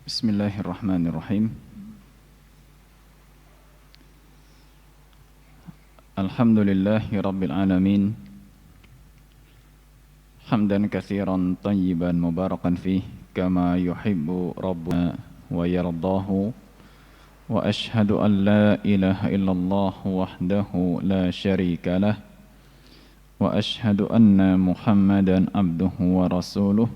Bismillahirrahmanirrahim. Alhamdulillahi rabbil alamin. Hamdan katsiran tayyiban mubarakan fih kama yuhibbu rabbuna wa yardahu. Wa ashhadu an la ilaha illallah wahdahu la syarika lah. Wa ashhadu anna Muhammadan abduhu wa rasuluh.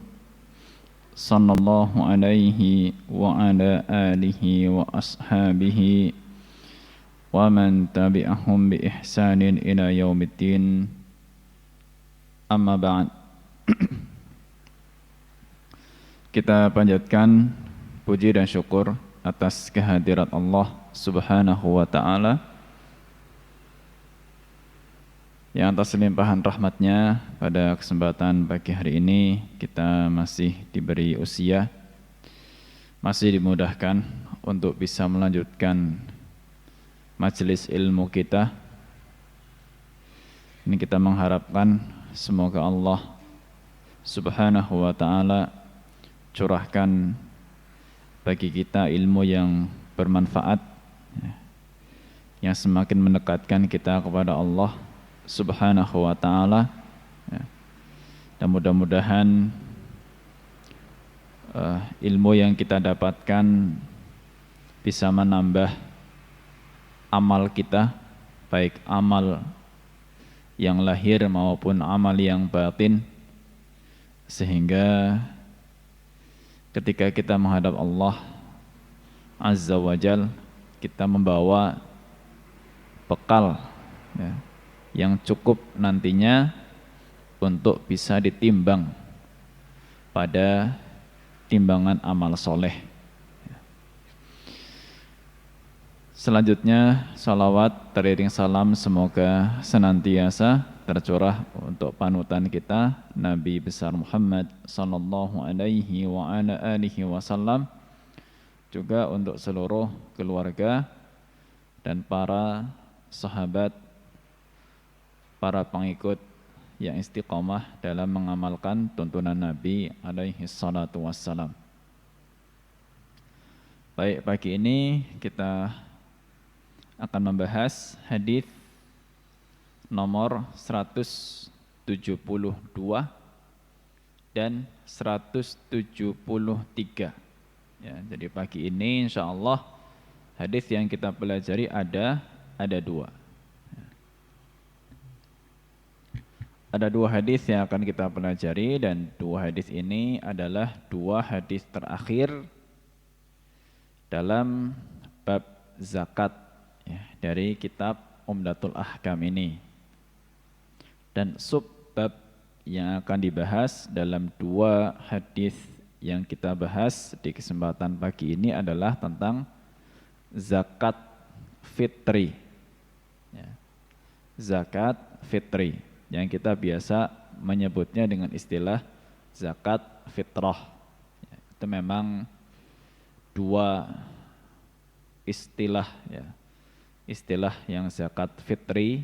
Sallallahu alaihi wa ala alihi wa ashabihi wa man tabi'ahum bi ihsanin ila yaumiddin. Amma ba'd. Kita panjatkan puji dan syukur atas kehadirat Allah Subhanahu wa ta'ala yang atas limpahan rahmatnya pada kesempatan pagi hari ini kita masih diberi usia, masih dimudahkan untuk bisa melanjutkan majelis ilmu kita. Ini kita mengharapkan semoga Allah Subhanahu wa ta'ala curahkan bagi kita ilmu yang bermanfaat, yang semakin mendekatkan kita kepada Allah Subhanahu wa ta'ala, dan mudah-mudahan ilmu yang kita dapatkan bisa menambah amal kita, baik amal yang lahir maupun amal yang batin, sehingga ketika kita menghadap Allah Azza wa Jal, kita membawa bekal yang cukup nantinya untuk bisa ditimbang pada timbangan amal soleh. Selanjutnya, salawat teriring salam semoga senantiasa tercurah untuk panutan kita Nabi besar Muhammad sallallahu alaihi wa ala alihi wasallam, juga untuk seluruh keluarga dan para sahabat, para pengikut yang istiqomah dalam mengamalkan tuntunan Nabi alaihi salatu wassalam. Baik, pagi ini kita akan membahas hadis nomor 172 dan 173. Ya, jadi pagi ini insyaallah hadis yang kita pelajari ada dua. Ada dua hadis yang akan kita pelajari, dan dua hadis ini adalah dua hadis terakhir dalam bab zakat dari kitab Umdatul Ahkam ini. Dan subbab yang akan dibahas dalam dua hadis yang kita bahas di kesempatan pagi ini adalah tentang zakat fitri. Zakat fitri yang kita biasa menyebutnya dengan istilah zakat fitrah. Itu memang dua istilah, istilah yang zakat fitri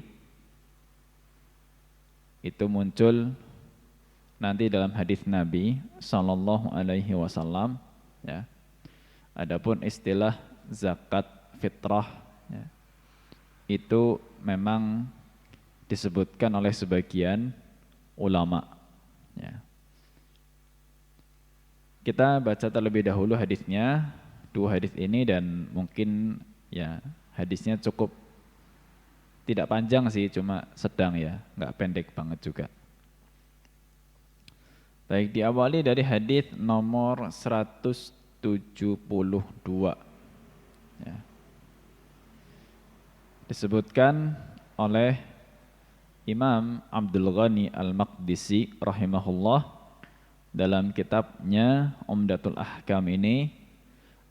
itu muncul nanti dalam hadis Nabi sallallahu alaihi wasallam. Adapun istilah zakat fitrah itu memang disebutkan oleh sebagian ulama. Kita baca terlebih dahulu hadisnya, dua hadis ini, dan mungkin hadisnya cukup tidak panjang sih, cuma sedang nggak pendek banget juga. Baik, diawali dari hadis nomor 172. Disebutkan oleh Imam Abdul Ghani Al-Maqdisi rahimahullah dalam kitabnya Umdatul Ahkam ini,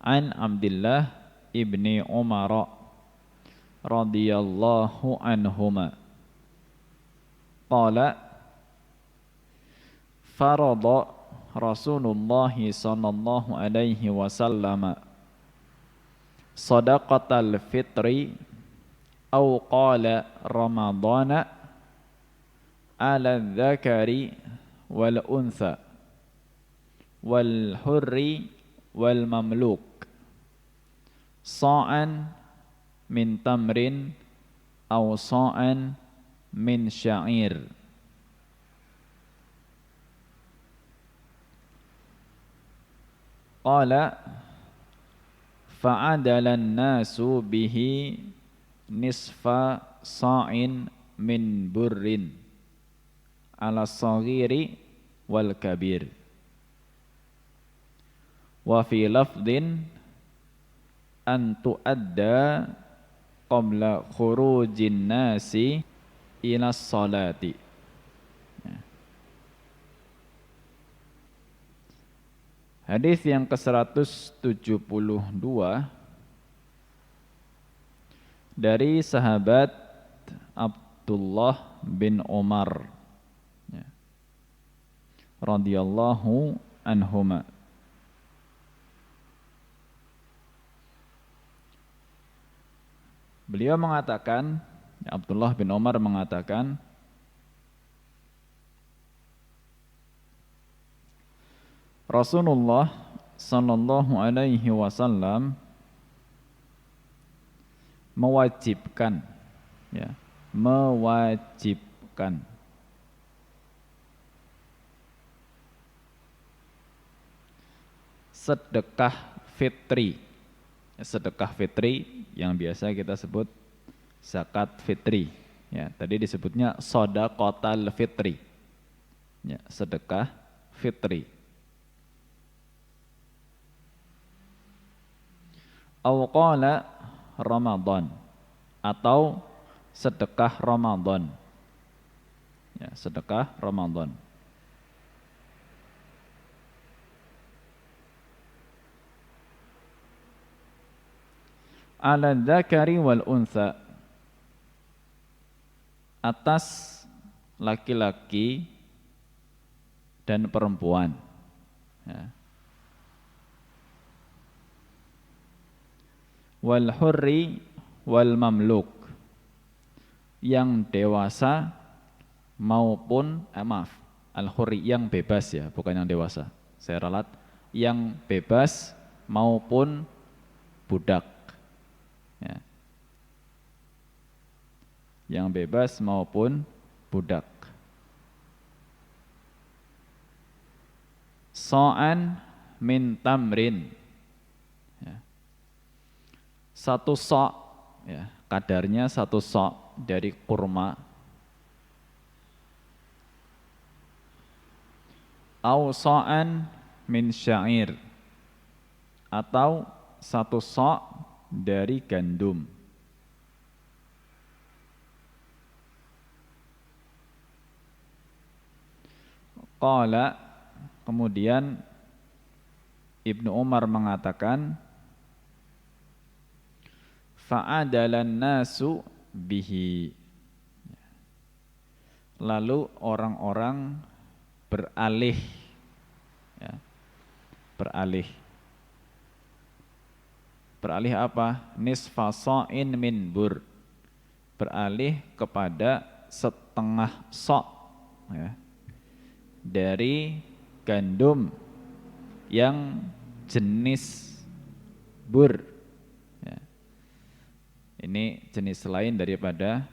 an Abdillah ibni Umar radhiyallahu anhuma qala farada Rasulullah sallallahu alaihi wasallam sadaqatal fitri aw qala ramadana ala dzakari wal untha wal hurri wal mamluk sa'an min tamrin aw sa'an min sya'ir. Qala fa'adalan nasu bihi nisfa sa'in min burrin ala saghiri wal kabir. Wa fi lafdin an tu'adda qabla khurujin nasi ila salati. Hadis yang ke-172 dari sahabat Abdullah bin Umar radhiyallahu anhuma. Beliau mengatakan, Abdullah bin Umar mengatakan, Rasulullah sallallahu alaihi wasallam mewajibkan, ya, mewajibkan sedekah fitri. Sedekah fitri yang biasa kita sebut zakat fitri. Ya, tadi disebutnya shadaqatul fitri. Ya, sedekah fitri. Aw qala Ramadan, atau sedekah Ramadan. Ya, sedekah Ramadan. Ala dzakari wal untha, atas laki-laki dan perempuan. Ya. Wal hurri wal mamluk, yang dewasa maupun al hurri yang bebas, ya, bukan yang dewasa. Saya ralat, yang bebas maupun budak. Ya. Yang bebas maupun budak. Sa'an min tamrin, ya. Satu sa', ya, kadarnya satu sa' dari kurma. Au sa'an min sya'ir, atau satu sa' dari gandum. Qala, kemudian Ibnu Umar mengatakan, fa'adalan nasu bihi, lalu orang-orang beralih, ya, beralih apa? Nisfa sa'in min bur, beralih kepada setengah sa', ya, dari gandum yang jenis bur. Ya. Ini jenis lain daripada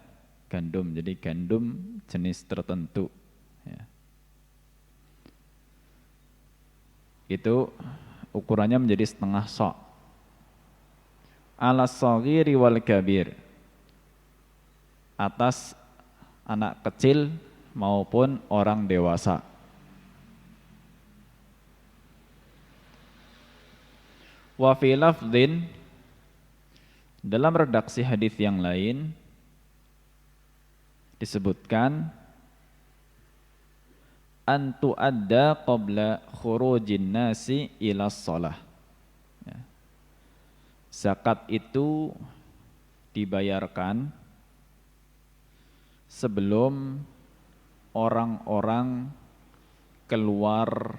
gandum, jadi gandum jenis tertentu. Ya. Itu ukurannya menjadi setengah sa'. Ala saghiri wal kabir, atas anak kecil maupun orang dewasa. Wa fi lafdhin, dalam redaksi hadis yang lain disebutkan, antu adda qabla khurujin nasi ila shalah. Ya. Zakat itu dibayarkan sebelum orang-orang keluar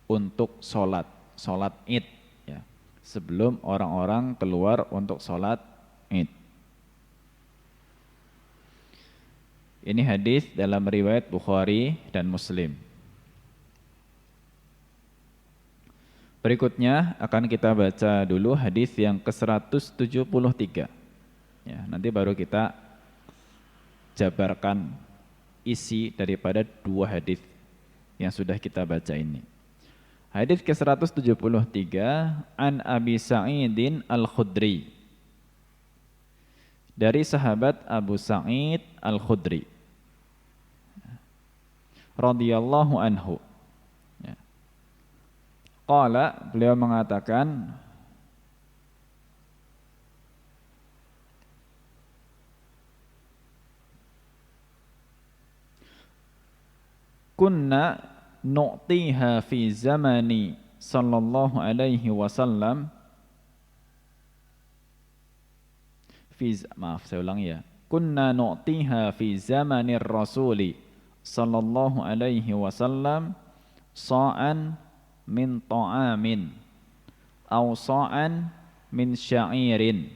untuk sholat id, ya. Sebelum orang-orang keluar untuk sholat id. Ini hadis dalam riwayat Bukhari dan Muslim. Berikutnya akan kita baca dulu hadis yang ke-173. Ya, nanti baru kita jabarkan isi daripada dua hadis yang sudah kita baca ini. Hadis ke-173 an Abi Sa'idin Al-Khudri. Dari sahabat Abu Sa'id Al-Khudri radhiyallahu anhu. Ya. Qala, beliau mengatakan, kunna nu'tiha fi zamani sallallahu alaihi wasallam saya ulang ya. Kunna nu'tiha fi zamanir rasuli sallallahu alaihi wasallam sa'an min ta'amin aw sa'an min sya'irin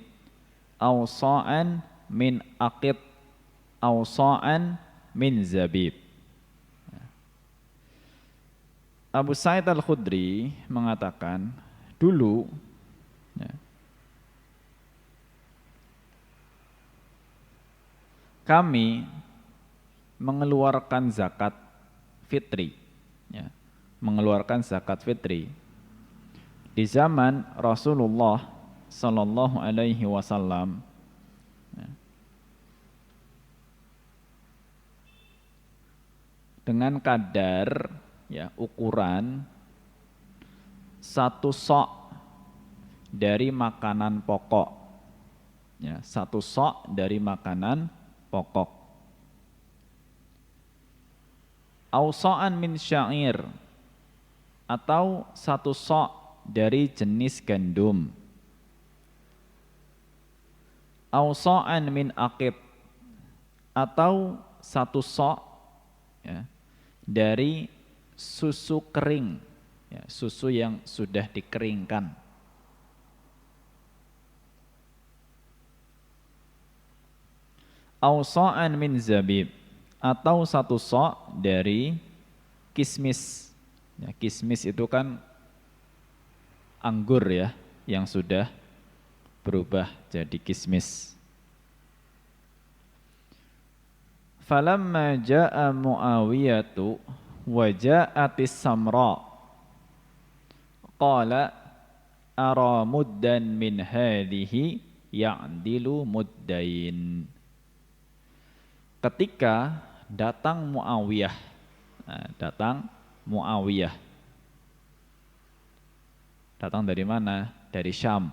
aw sa'an min aqid aw sa'an min zabib. Abu Sa'id Al-Khudri mengatakan, dulu ya, kami mengeluarkan zakat fitri, ya, mengeluarkan zakat fitri di zaman Rasulullah Sallallahu Alaihi Wasallam, ya, dengan kadar, ya, ukuran satu sok dari makanan pokok, ya, satu sok dari makanan pokok. Ausa'an min syair, atau satu sok dari jenis gandum. Ausa'an min aqid, atau satu sok, ya, dari susu kering, ya, susu yang sudah dikeringkan. Ausa'an min zabib, atau satu sok dari kismis. Ya, kismis itu kan anggur, ya, yang sudah berubah jadi kismis. Falamma ja'a Muawiyatu wa ja'atis samra qala ara muddan min hadhihi ya'dilu muddain. Ketika datang Muawiyah, datang Muawiyah, datang dari mana? Dari Syam.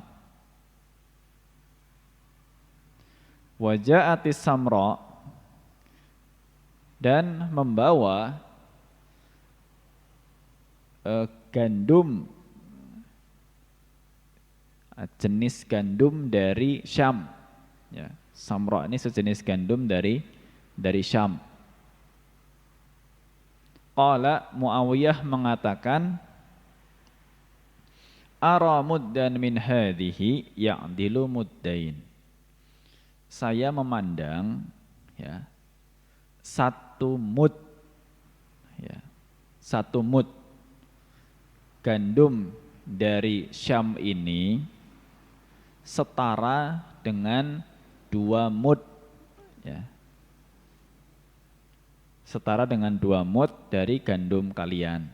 Wa ja'atis samra, dan membawa gandum, jenis gandum dari Syam, ya, samra ini sejenis gandum dari Syam. Qala, Muawiyah mengatakan, ara muddan min hadhihi ya'dilu muddain. Saya memandang, ya, satu mud, ya, satu mud gandum dari Syam ini setara dengan 2 mud, ya, setara dengan 2 mud dari gandum kalian.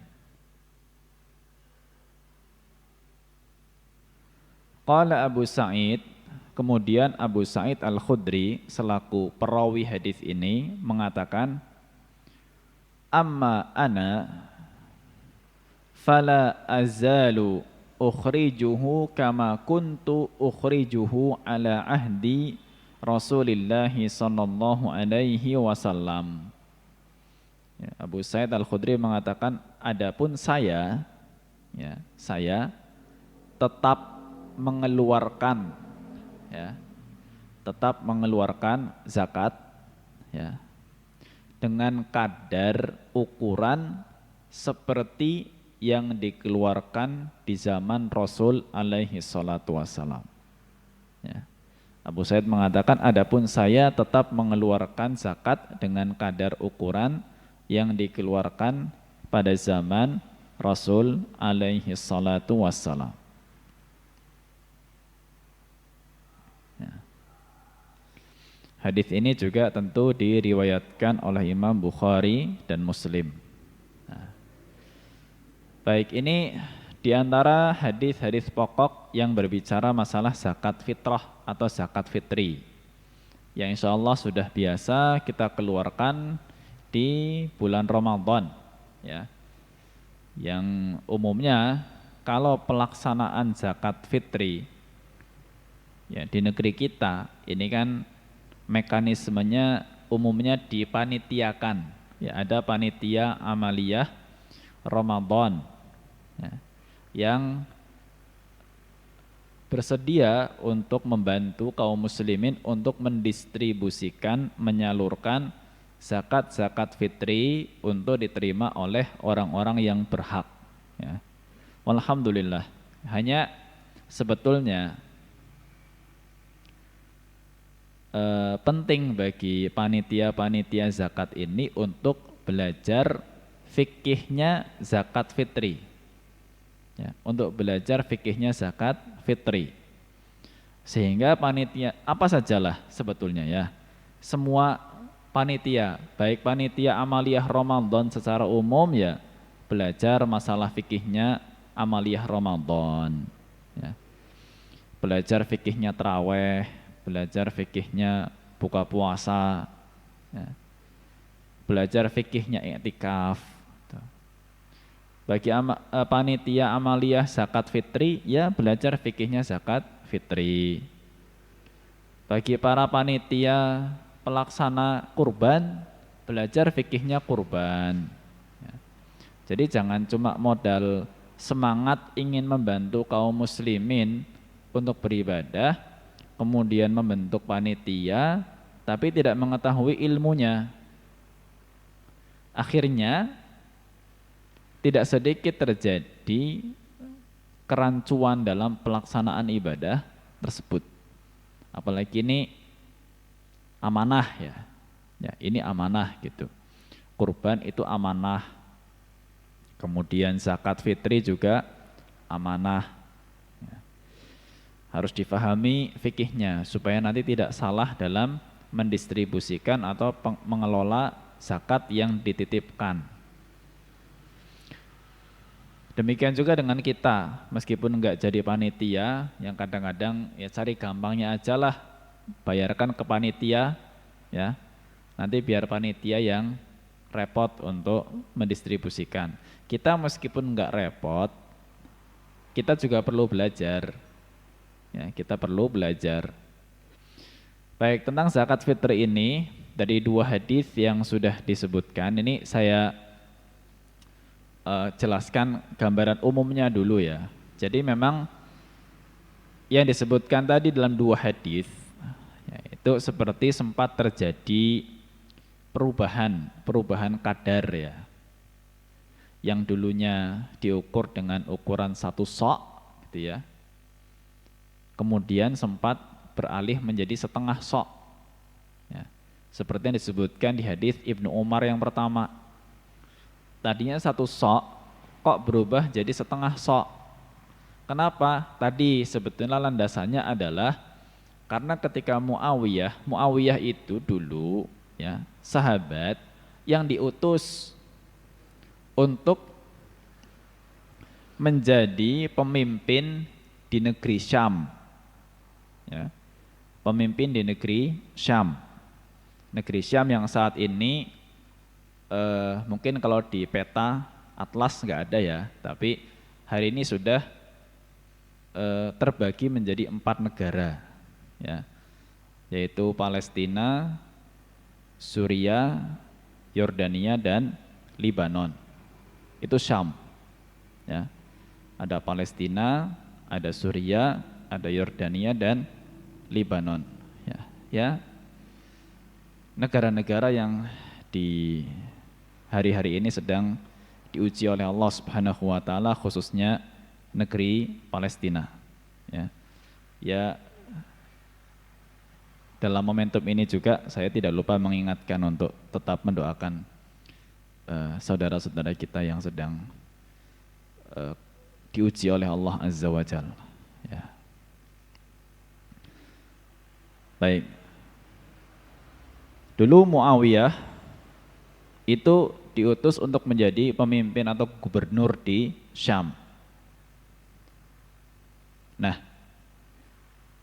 Qala Abu Sa'id, kemudian Abu Sa'id Al-Khudri selaku perawi hadis ini mengatakan, amma ana fala azalu ukhrijuhu kama kuntu ukhrijuhu ala ahdi Rasulillahi sallallahu alaihi wasallam. Ya, Abu Sa'id Al-Khudri mengatakan, adapun saya, ya, saya tetap mengeluarkan, ya, tetap mengeluarkan zakat, ya, dengan kadar ukuran seperti yang dikeluarkan di zaman Rasul alaihi salatu wassalam. Ya. Abu Sa'id mengatakan, adapun saya tetap mengeluarkan zakat dengan kadar ukuran yang dikeluarkan pada zaman Rasul alaihi salatu wassalam. Ya. Hadis ini juga tentu diriwayatkan oleh Imam Bukhari dan Muslim. Nah, baik, ini di antara hadis-hadis pokok yang berbicara masalah zakat fitrah atau zakat fitri, yang insya Allah sudah biasa kita keluarkan di bulan Ramadan, ya. Yang umumnya kalau pelaksanaan zakat fitri, ya, di negeri kita ini kan mekanismenya umumnya dipanitiakan, ya, ada panitia amaliyah Ramadan, ya, yang bersedia untuk membantu kaum muslimin untuk mendistribusikan, menyalurkan zakat fitri untuk diterima oleh orang-orang yang berhak, ya. Alhamdulillah, hanya sebetulnya penting bagi panitia-panitia zakat ini untuk belajar fikihnya zakat fitri, ya, untuk belajar fikihnya zakat fitri, sehingga panitia apa sajalah sebetulnya, ya, semua panitia, baik panitia amaliyah Ramadan secara umum, ya, belajar masalah fikihnya amaliyah Ramadan, ya, belajar fikihnya taraweh, belajar fikihnya buka puasa, ya, belajar fikihnya i'tikaf. Bagi panitia amaliyah zakat fitri, ya, belajar fikihnya zakat fitri. Bagi para panitia pelaksana kurban, belajar fikihnya kurban, ya. Jadi jangan cuma modal semangat ingin membantu kaum muslimin untuk beribadah, kemudian membentuk panitia, tapi tidak mengetahui ilmunya. Akhirnya tidak sedikit terjadi kerancuan dalam pelaksanaan ibadah tersebut. Apalagi ini amanah, ya. Ya, ini amanah gitu. Kurban itu amanah. Kemudian zakat fitri juga amanah. Harus difahami fikihnya supaya nanti tidak salah dalam mendistribusikan atau mengelola zakat yang dititipkan. Demikian juga dengan kita, meskipun enggak jadi panitia, yang kadang-kadang ya cari gampangnya aja lah, bayarkan ke panitia, ya, nanti biar panitia yang repot untuk mendistribusikan. Kita meskipun enggak repot, kita juga perlu belajar. Ya, kita perlu belajar. Baik, tentang zakat fitri ini dari dua hadis yang sudah disebutkan, ini saya jelaskan gambaran umumnya dulu, ya. Jadi memang yang disebutkan tadi dalam dua hadis, ya, itu seperti sempat terjadi perubahan kadar, ya. Yang dulunya diukur dengan ukuran 1 sok, gitu, ya. Kemudian sempat beralih menjadi setengah sok, ya. Seperti yang disebutkan di hadis Ibnu Umar yang pertama. Tadinya 1 sok, kok berubah jadi setengah sok. Kenapa? Tadi sebetulnya landasannya adalah karena ketika Muawiyah itu dulu, ya, sahabat yang diutus untuk menjadi pemimpin di negeri Syam. Ya, pemimpin di negeri Syam. Negeri Syam yang saat ini mungkin kalau di peta atlas nggak ada, ya, tapi hari ini sudah terbagi menjadi 4 negara, ya, yaitu Palestina, Suriah, Yordania, dan Libanon. Itu Syam, ya. Ada Palestina, ada Suriah, ada Yordania, dan Libanon, ya, ya, negara-negara yang di hari-hari ini sedang diuji oleh Allah Subhanahu wa taala, khususnya negeri Palestina, ya. Ya, dalam momentum ini juga saya tidak lupa mengingatkan untuk tetap mendoakan saudara-saudara kita yang sedang diuji oleh Allah Azza wa Jalla. Ya. Baik. Dulu Muawiyah itu diutus untuk menjadi pemimpin atau gubernur di Syam. Nah,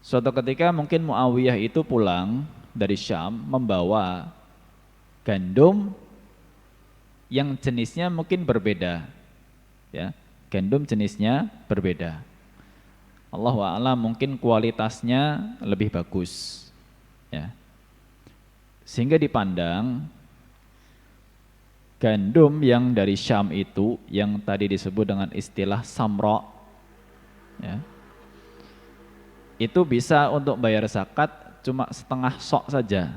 suatu ketika mungkin Muawiyah itu pulang dari Syam membawa gandum yang jenisnya mungkin berbeda. Ya, gandum jenisnya berbeda. Allahu a'lam, mungkin kualitasnya lebih bagus. Ya. Sehingga dipandang gandum yang dari Syam itu yang tadi disebut dengan istilah samro, ya, itu bisa untuk bayar zakat cuma setengah sok saja,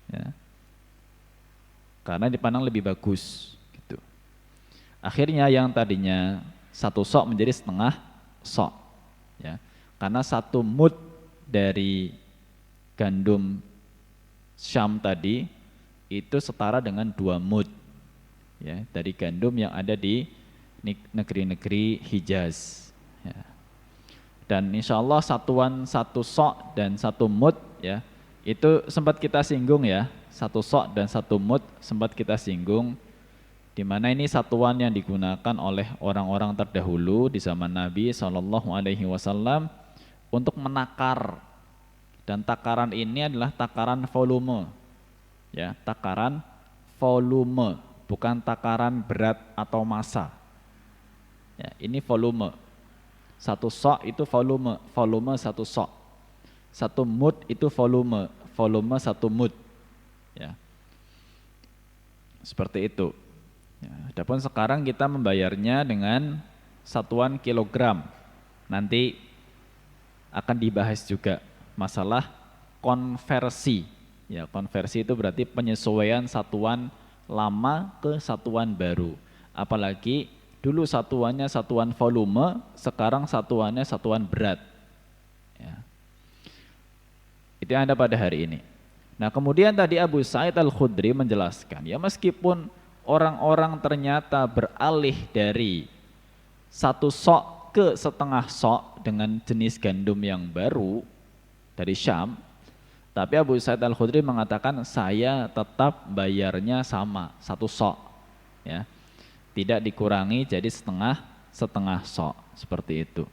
ya, karena dipandang lebih bagus gitu. Akhirnya yang tadinya satu sok menjadi setengah sok, ya, karena satu mud dari gandum Syam tadi itu setara dengan 2 mud, ya, dari gandum yang ada di negeri-negeri Hijaz, ya. Dan insya Allah satuan satu sok dan satu mud, ya, itu sempat kita singgung, ya, satu sok dan satu mud sempat kita singgung, di mana ini satuan yang digunakan oleh orang-orang terdahulu di zaman Nabi SAW untuk menakar. Dan takaran ini adalah takaran volume, ya, takaran volume, bukan takaran berat atau massa. Ya, ini volume. Satu sok itu volume, volume satu sok. Satu mud itu volume, volume satu mud. Ya, seperti itu. Ya, adapun sekarang kita membayarnya dengan satuan kilogram. Nanti akan dibahas juga masalah konversi. Ya, konversi itu berarti penyesuaian satuan lama ke satuan baru. Apalagi dulu satuannya satuan volume, sekarang satuannya satuan berat. Ya. Itu yang ada pada hari ini. Nah, kemudian tadi Abu Sa'id Al-Khudri menjelaskan, ya, meskipun orang-orang ternyata beralih dari satu sok ke setengah sok dengan jenis gandum yang baru dari Syam, tapi Abu Sa'id Al-Khudri mengatakan saya tetap bayarnya sama, satu sok, ya, tidak dikurangi jadi setengah sok, seperti itu.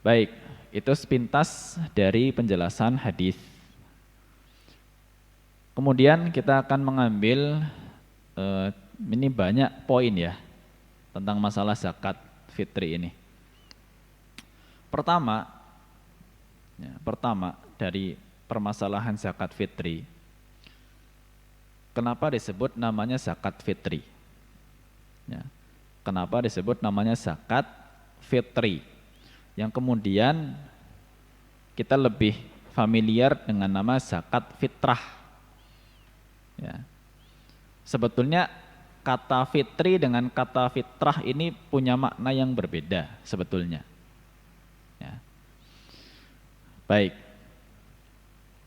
Baik, itu sepintas dari penjelasan hadis. Kemudian kita akan mengambil ini banyak poin, ya, tentang masalah zakat fitri ini. Pertama dari permasalahan zakat fitri, kenapa disebut namanya zakat fitri? Ya, kenapa disebut namanya zakat fitri? Yang kemudian kita lebih familiar dengan nama zakat fitrah. Ya. Sebetulnya kata fitri dengan kata fitrah ini punya makna yang berbeda sebetulnya. Ya. Baik,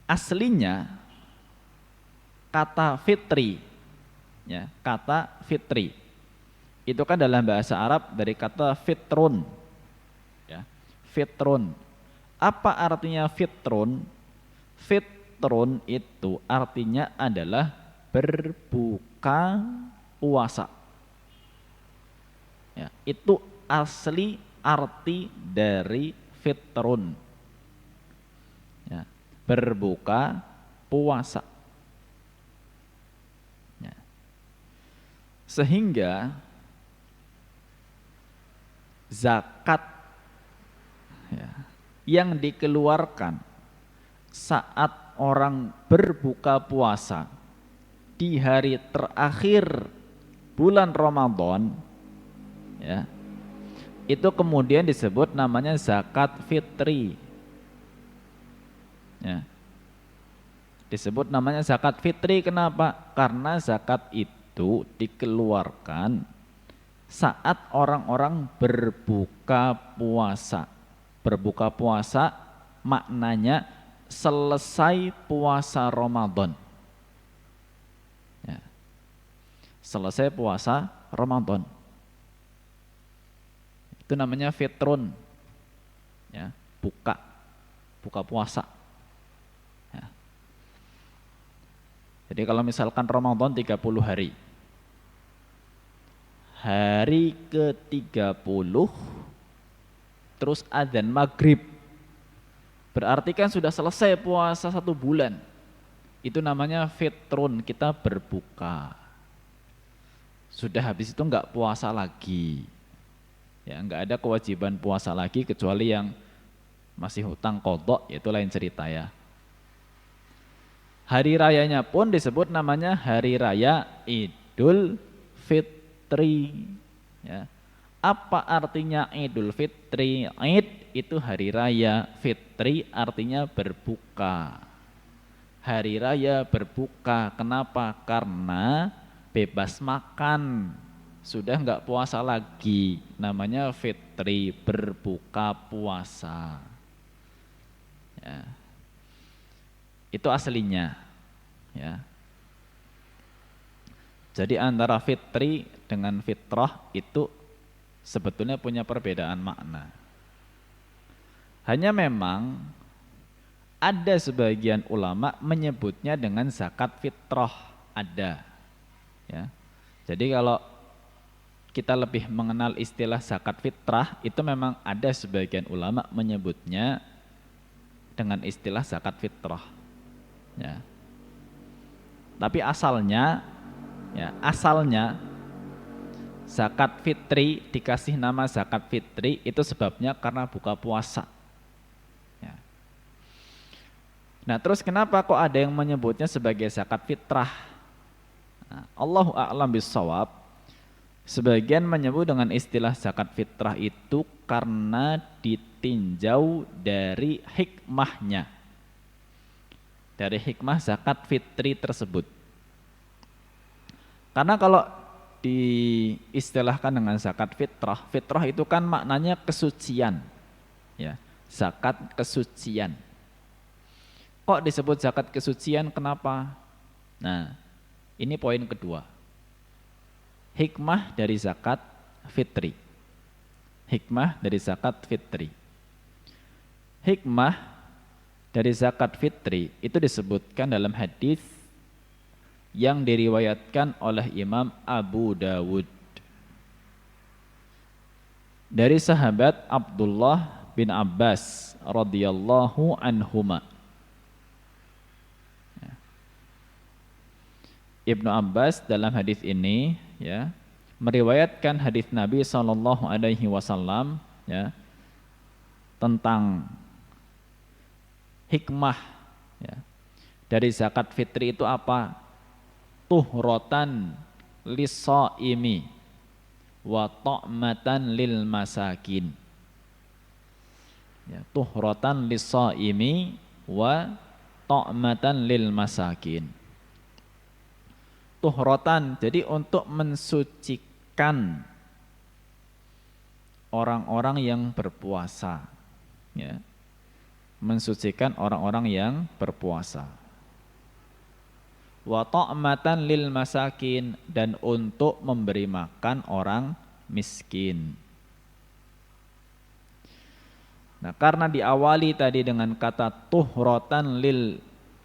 aslinya kata fitri, ya, kata fitri itu kan dalam bahasa Arab dari kata fitrun, ya, fitrun. Apa artinya fitrun? Fitrun itu artinya adalah berbuka puasa. Ya, itu asli arti dari fitrun. Ya, berbuka puasa. Ya. Sehingga zakat, ya, yang dikeluarkan saat orang berbuka puasa di hari terakhir bulan Ramadan, ya, itu kemudian disebut namanya zakat fitri. Ya. Disebut namanya zakat fitri, kenapa? Karena zakat itu dikeluarkan saat orang-orang berbuka puasa. Berbuka puasa maknanya selesai puasa Ramadan. Ya. Selesai puasa Ramadan. Itu namanya fitrun. Ya, buka puasa. Ya. Jadi kalau misalkan Ramadan 30 hari. Hari ke-30 terus adzan maghrib. Berarti kan sudah selesai puasa 1 bulan. Itu namanya fitrun, kita berbuka. Sudah habis itu enggak puasa lagi. Ya, enggak ada kewajiban puasa lagi kecuali yang masih hutang qadha, itu lain cerita ya. Hari rayanya pun disebut namanya hari raya Idul Fitri. Ya. Apa artinya Idul Fitri? Id itu hari raya, Fitri artinya berbuka. Hari raya berbuka, kenapa? Karena bebas makan, sudah enggak puasa lagi, namanya Fitri, berbuka puasa. Ya. Itu aslinya. Ya. Jadi antara fitri dengan fitrah itu sebetulnya punya perbedaan makna. Hanya memang ada sebagian ulama menyebutnya dengan zakat fitrah, ada. Ya. Jadi kalau kita lebih mengenal istilah zakat fitrah, itu memang ada sebagian ulama menyebutnya dengan istilah zakat fitrah. Ya. Tapi asalnya zakat fitri dikasih nama zakat fitri itu sebabnya karena buka puasa. Ya. Nah, terus kenapa kok ada yang menyebutnya sebagai zakat fitrah? Nah, Allahu a'lam bissawab. Sebagian menyebut dengan istilah zakat fitrah itu karena ditinjau dari hikmahnya. Dari hikmah zakat fitri tersebut. Karena kalau diistilahkan dengan zakat fitrah, fitrah itu kan maknanya kesucian. Ya, zakat kesucian. Kok disebut zakat kesucian? Kenapa? Nah, ini poin kedua. Hikmah dari zakat fitri. Hikmah dari zakat fitri. Hikmah dari zakat fitri itu disebutkan dalam hadis yang diriwayatkan oleh Imam Abu Dawud dari sahabat Abdullah bin Abbas radhiyallahu anhuma. Ibnu Abbas dalam hadis ini ya meriwayatkan hadis Nabi sallallahu alaihi wasallam ya tentang hikmah ya, dari zakat fitri itu apa? Tuhratan lis-shaimi wa ta'matan lil masakin. Ya, tuhratan lis-shaimi wa ta'matan lil masakin. Tuhratan, jadi untuk mensucikan orang-orang yang berpuasa. Ya. Mensucikan orang-orang yang berpuasa. Wa ta'matan lil masakin, dan untuk memberi makan orang miskin. Nah, karena diawali tadi dengan kata tuhratan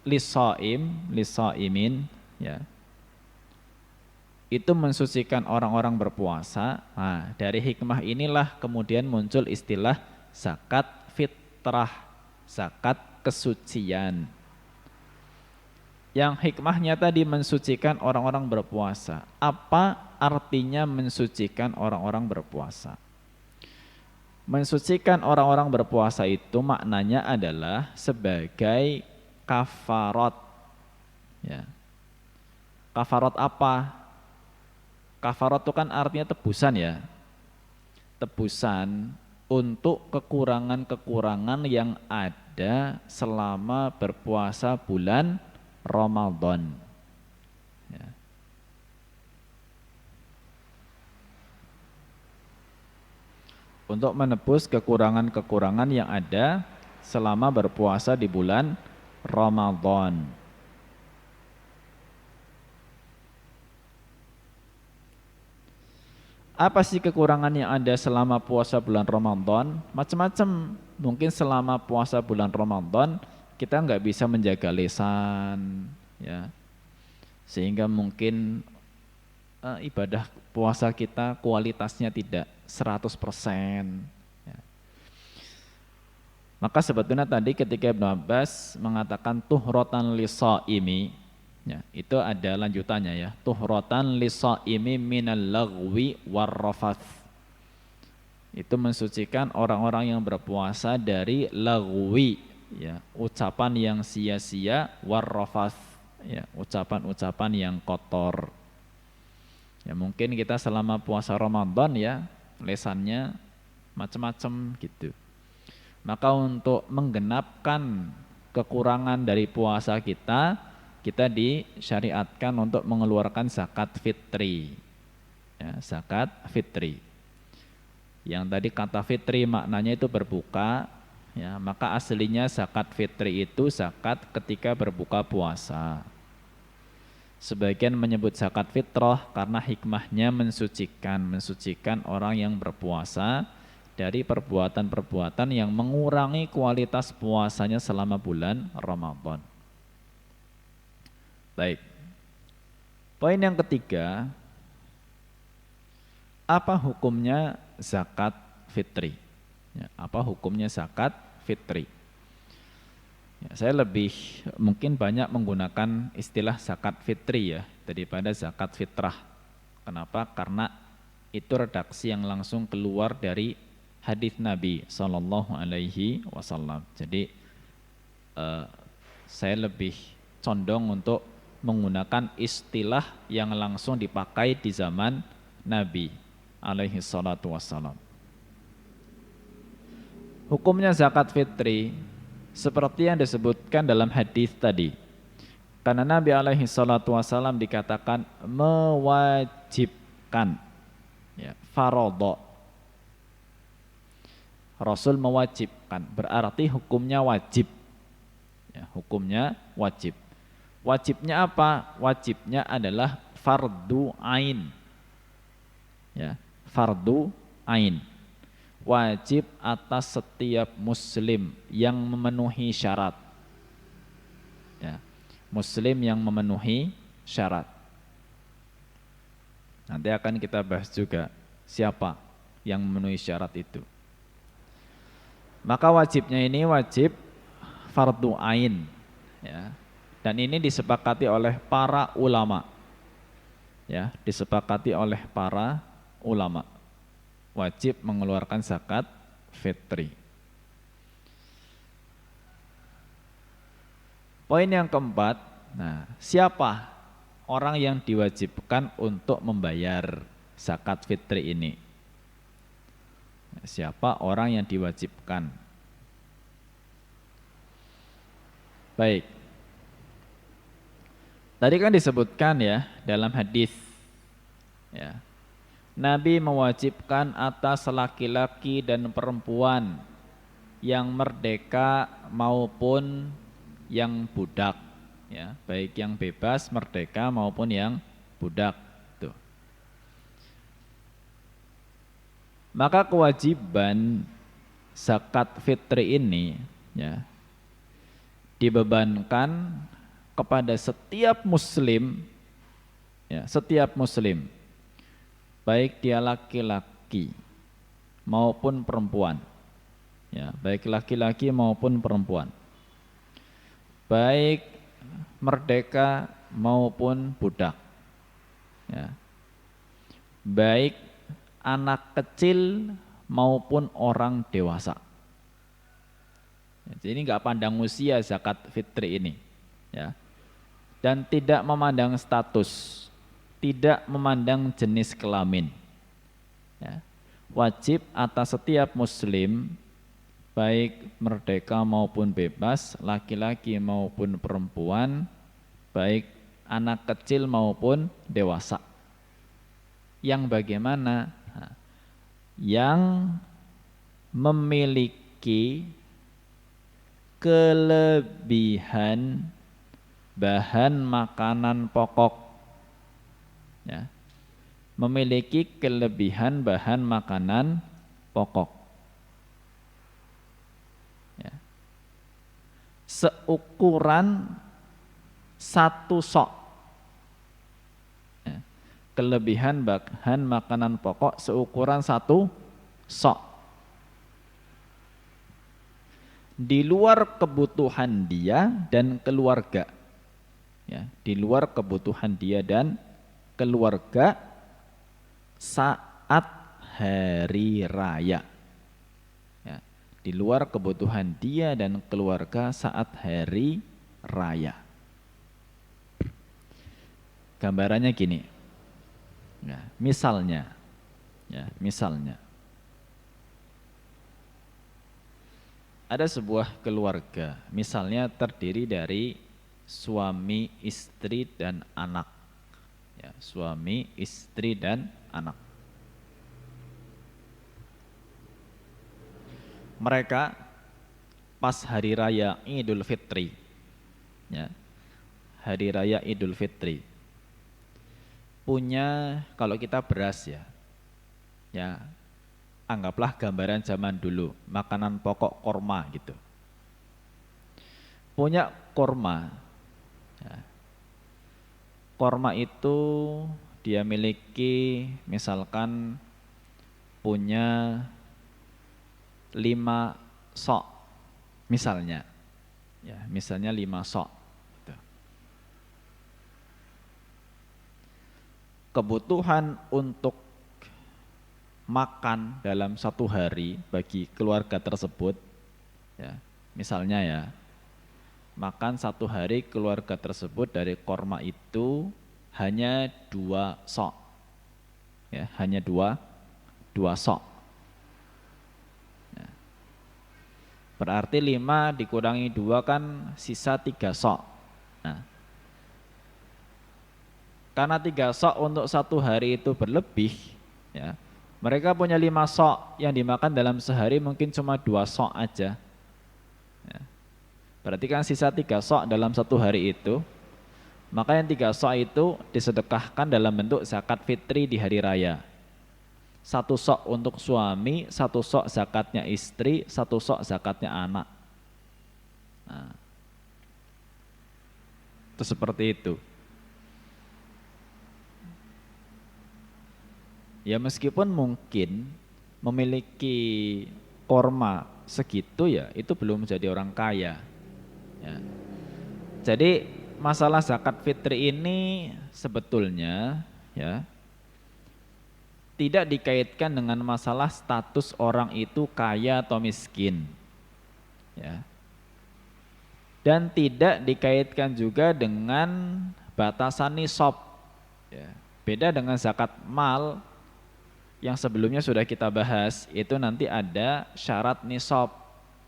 lis-shaimin ya. Itu mensucikan orang-orang berpuasa. Nah, dari hikmah inilah kemudian muncul istilah zakat fitrah. Zakat kesucian. Yang hikmahnya tadi mensucikan orang-orang berpuasa. Apa artinya mensucikan orang-orang berpuasa? Mensucikan orang-orang berpuasa itu maknanya adalah sebagai kafarat. Ya. Kafarat apa? Kafarat itu kan artinya tebusan ya. Tebusan untuk kekurangan-kekurangan yang ada selama berpuasa bulan Ramadan. Ya. Untuk menebus kekurangan-kekurangan yang ada selama berpuasa di bulan Ramadan. Apa sih kekurangan yang ada selama puasa bulan Ramadan? Macam-macam. Mungkin selama puasa bulan Ramadan kita nggak bisa menjaga lisan, ya, sehingga mungkin ibadah puasa kita kualitasnya tidak 100%. Ya. Maka sebetulnya tadi ketika Ibnu Abbas mengatakan tuhratan lisaimi, ya, itu ada lanjutannya ya. Tuhratan lisaimi minal lagwi warrafath. Itu mensucikan orang-orang yang berpuasa dari lagwi, ya, ucapan yang sia-sia, warrafath, ya, ucapan-ucapan yang kotor. Ya mungkin kita selama puasa Ramadan ya lesannya macam-macam gitu. Maka untuk menggenapkan kekurangan dari puasa kita disyariatkan untuk mengeluarkan zakat fitri. Ya, zakat fitri. Yang tadi kata fitri maknanya itu berbuka, ya, maka aslinya zakat fitri itu zakat ketika berbuka puasa. Sebagian menyebut zakat fitrah karena hikmahnya mensucikan orang yang berpuasa dari perbuatan-perbuatan yang mengurangi kualitas puasanya selama bulan Ramadan. Baik. Poin yang ketiga, apa hukumnya zakat fitri? Ya, apa hukumnya zakat fitri? Ya, saya lebih mungkin banyak menggunakan istilah zakat fitri ya daripada zakat fitrah. Kenapa? Karena itu redaksi yang langsung keluar dari hadis Nabi Shallallahu Alaihi Wasallam. Jadi saya lebih condong untuk menggunakan istilah yang langsung dipakai di zaman Nabi Alaihi Salatu Wasallam. Hukumnya zakat fitri seperti yang disebutkan dalam hadis tadi. Karena Nabi alaihi salatu wasallam dikatakan mewajibkan, ya, faradha. Rasul mewajibkan, berarti hukumnya wajib. Ya, hukumnya wajib. Wajibnya apa? Wajibnya adalah fardu ain. Ya, fardu ain. Wajib atas setiap muslim yang memenuhi syarat. Ya, muslim yang memenuhi syarat. Nanti akan kita bahas juga siapa yang memenuhi syarat itu. Maka wajibnya ini wajib fardu ain, ya. Dan ini disepakati oleh para ulama. Ya, disepakati oleh para ulama. Wajib mengeluarkan zakat fitri. Poin yang keempat, nah, siapa orang yang diwajibkan untuk membayar zakat fitri ini? Siapa orang yang diwajibkan? Baik. Tadi kan disebutkan ya dalam hadis, ya, Nabi mewajibkan atas laki-laki dan perempuan yang merdeka maupun yang budak, ya, baik yang bebas, merdeka maupun yang budak. Tuh. Maka kewajiban zakat fitri ini, ya, dibebankan kepada setiap muslim, ya, setiap muslim, baik dia laki-laki maupun perempuan, ya, baik laki-laki maupun perempuan, baik merdeka maupun budak, ya, baik anak kecil maupun orang dewasa. Jadi ini nggak pandang usia zakat fitri ini, ya, dan tidak memandang status, tidak memandang jenis kelamin, ya. Wajib atas setiap muslim, baik merdeka maupun bebas, laki-laki maupun perempuan, baik anak kecil maupun dewasa. Yang bagaimana? Nah, yang memiliki kelebihan bahan makanan pokok, ya, memiliki kelebihan bahan makanan pokok. Ya. Seukuran satu sok. Ya. Kelebihan bahan makanan pokok seukuran satu sok. Di luar kebutuhan dia dan keluarga. Ya, di luar kebutuhan dia dan keluarga saat hari raya. Ya, di luar kebutuhan dia dan keluarga saat hari raya. Gambarannya gini. Ya, misalnya. Ada sebuah keluarga, misalnya terdiri dari suami, istri, dan anak. Ya, suami, istri, dan anak. Mereka pas hari raya Idul Fitri, ya, hari raya Idul Fitri, punya, kalau kita beras ya, anggaplah gambaran zaman dulu, makanan pokok korma gitu. Punya korma. Ya. Korma itu dia miliki misalkan punya 5 sok misalnya. Ya, misalnya 5 sok. Gitu. Kebutuhan untuk makan dalam satu hari bagi keluarga tersebut, ya, misalnya ya, makan satu hari keluarga tersebut dari korma itu hanya 2 sok, ya, hanya dua sok. Ya. Berarti 5 dikurangi 2 kan sisa 3 sok. Nah, karena 3 sok untuk satu hari itu berlebih, ya. Mereka punya 5 sok yang dimakan dalam sehari mungkin cuma 2 sok aja. Ya. Berarti kan sisa 3 sok dalam satu hari itu. Maka yang 3 sok itu disedekahkan dalam bentuk zakat fitri di hari raya. 1 sok untuk suami, 1 sok zakatnya istri, 1 sok zakatnya anak. Nah, itu seperti itu. Ya meskipun mungkin memiliki korma segitu ya itu belum menjadi orang kaya. Ya. Jadi masalah zakat fitri ini sebetulnya ya tidak dikaitkan dengan masalah status orang itu kaya atau miskin. Ya. Dan tidak dikaitkan juga dengan batasan nisab. Ya. Beda dengan zakat mal yang sebelumnya sudah kita bahas, itu nanti ada syarat nisab.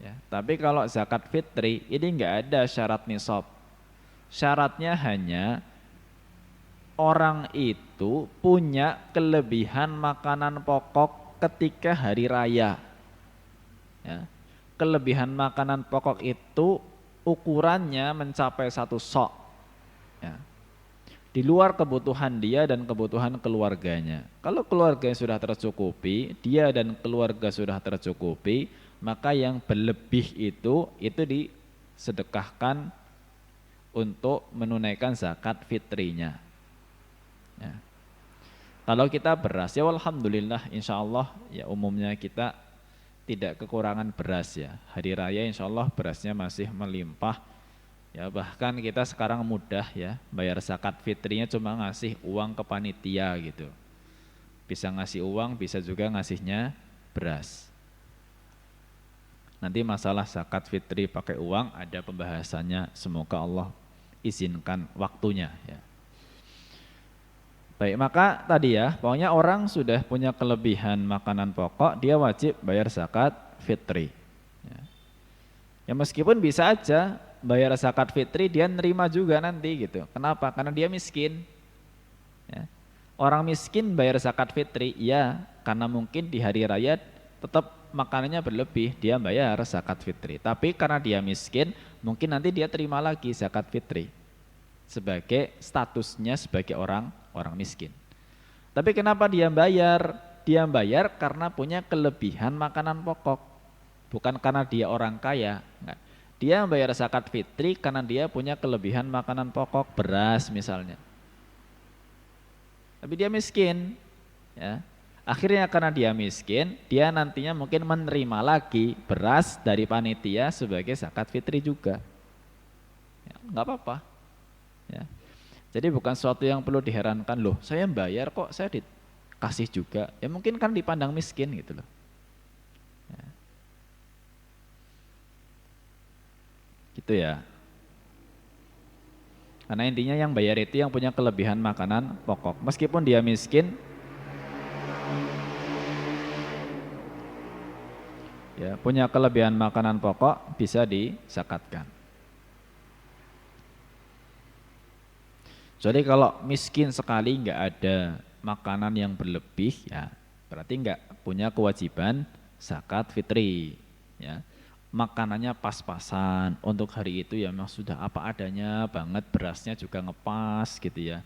Ya, tapi kalau zakat fitri ini enggak ada syarat nisab. Syaratnya hanya orang itu punya kelebihan makanan pokok ketika hari raya. Ya, kelebihan makanan pokok itu ukurannya mencapai 1 sok. Ya. Di luar kebutuhan dia dan kebutuhan keluarganya. Kalau keluarganya sudah tercukupi, dia dan keluarga sudah tercukupi, maka yang berlebih itu disedekahkan untuk menunaikan zakat fitrinya. Ya. Kalau kita beras, ya alhamdulillah insya Allah ya umumnya kita tidak kekurangan beras ya. Hari raya insya Allah berasnya masih melimpah. Ya bahkan kita sekarang mudah ya bayar zakat fitrinya cuma ngasih uang ke panitia gitu. Bisa ngasih uang, bisa juga ngasihnya beras. Nanti masalah zakat fitri pakai uang ada pembahasannya, semoga Allah izinkan waktunya ya. Baik, maka tadi ya, pokoknya orang sudah punya kelebihan makanan pokok, dia wajib bayar zakat fitri. Ya meskipun bisa aja bayar zakat fitri dia nerima juga nanti gitu. Kenapa? Karena dia miskin. Ya. Orang miskin bayar zakat fitri, ya karena mungkin di hari raya tetap makanannya berlebih, dia bayar zakat fitri. Tapi karena dia miskin, mungkin nanti dia terima lagi zakat fitri sebagai statusnya sebagai orang miskin. Tapi kenapa dia bayar? Dia bayar karena punya kelebihan makanan pokok, bukan karena dia orang kaya. Enggak. Dia bayar zakat fitri karena dia punya kelebihan makanan pokok, beras misalnya. Tapi dia miskin, ya. Akhirnya karena dia miskin, dia nantinya mungkin menerima lagi beras dari panitia sebagai zakat fitri juga. Ya, enggak apa-apa. Ya. Jadi bukan sesuatu yang perlu diherankan, loh saya bayar kok saya dikasih juga. Ya mungkin kan dipandang miskin gitu loh. Ya. Gitu ya. Karena intinya yang bayar itu yang punya kelebihan makanan pokok. Meskipun dia miskin, ya punya kelebihan makanan pokok bisa disakatkan. Jadi kalau miskin sekali nggak ada makanan yang berlebih, ya berarti nggak punya kewajiban zakat fitri. Ya, makanannya pas-pasan untuk hari itu ya memang sudah apa adanya banget, berasnya juga ngepas gitu ya.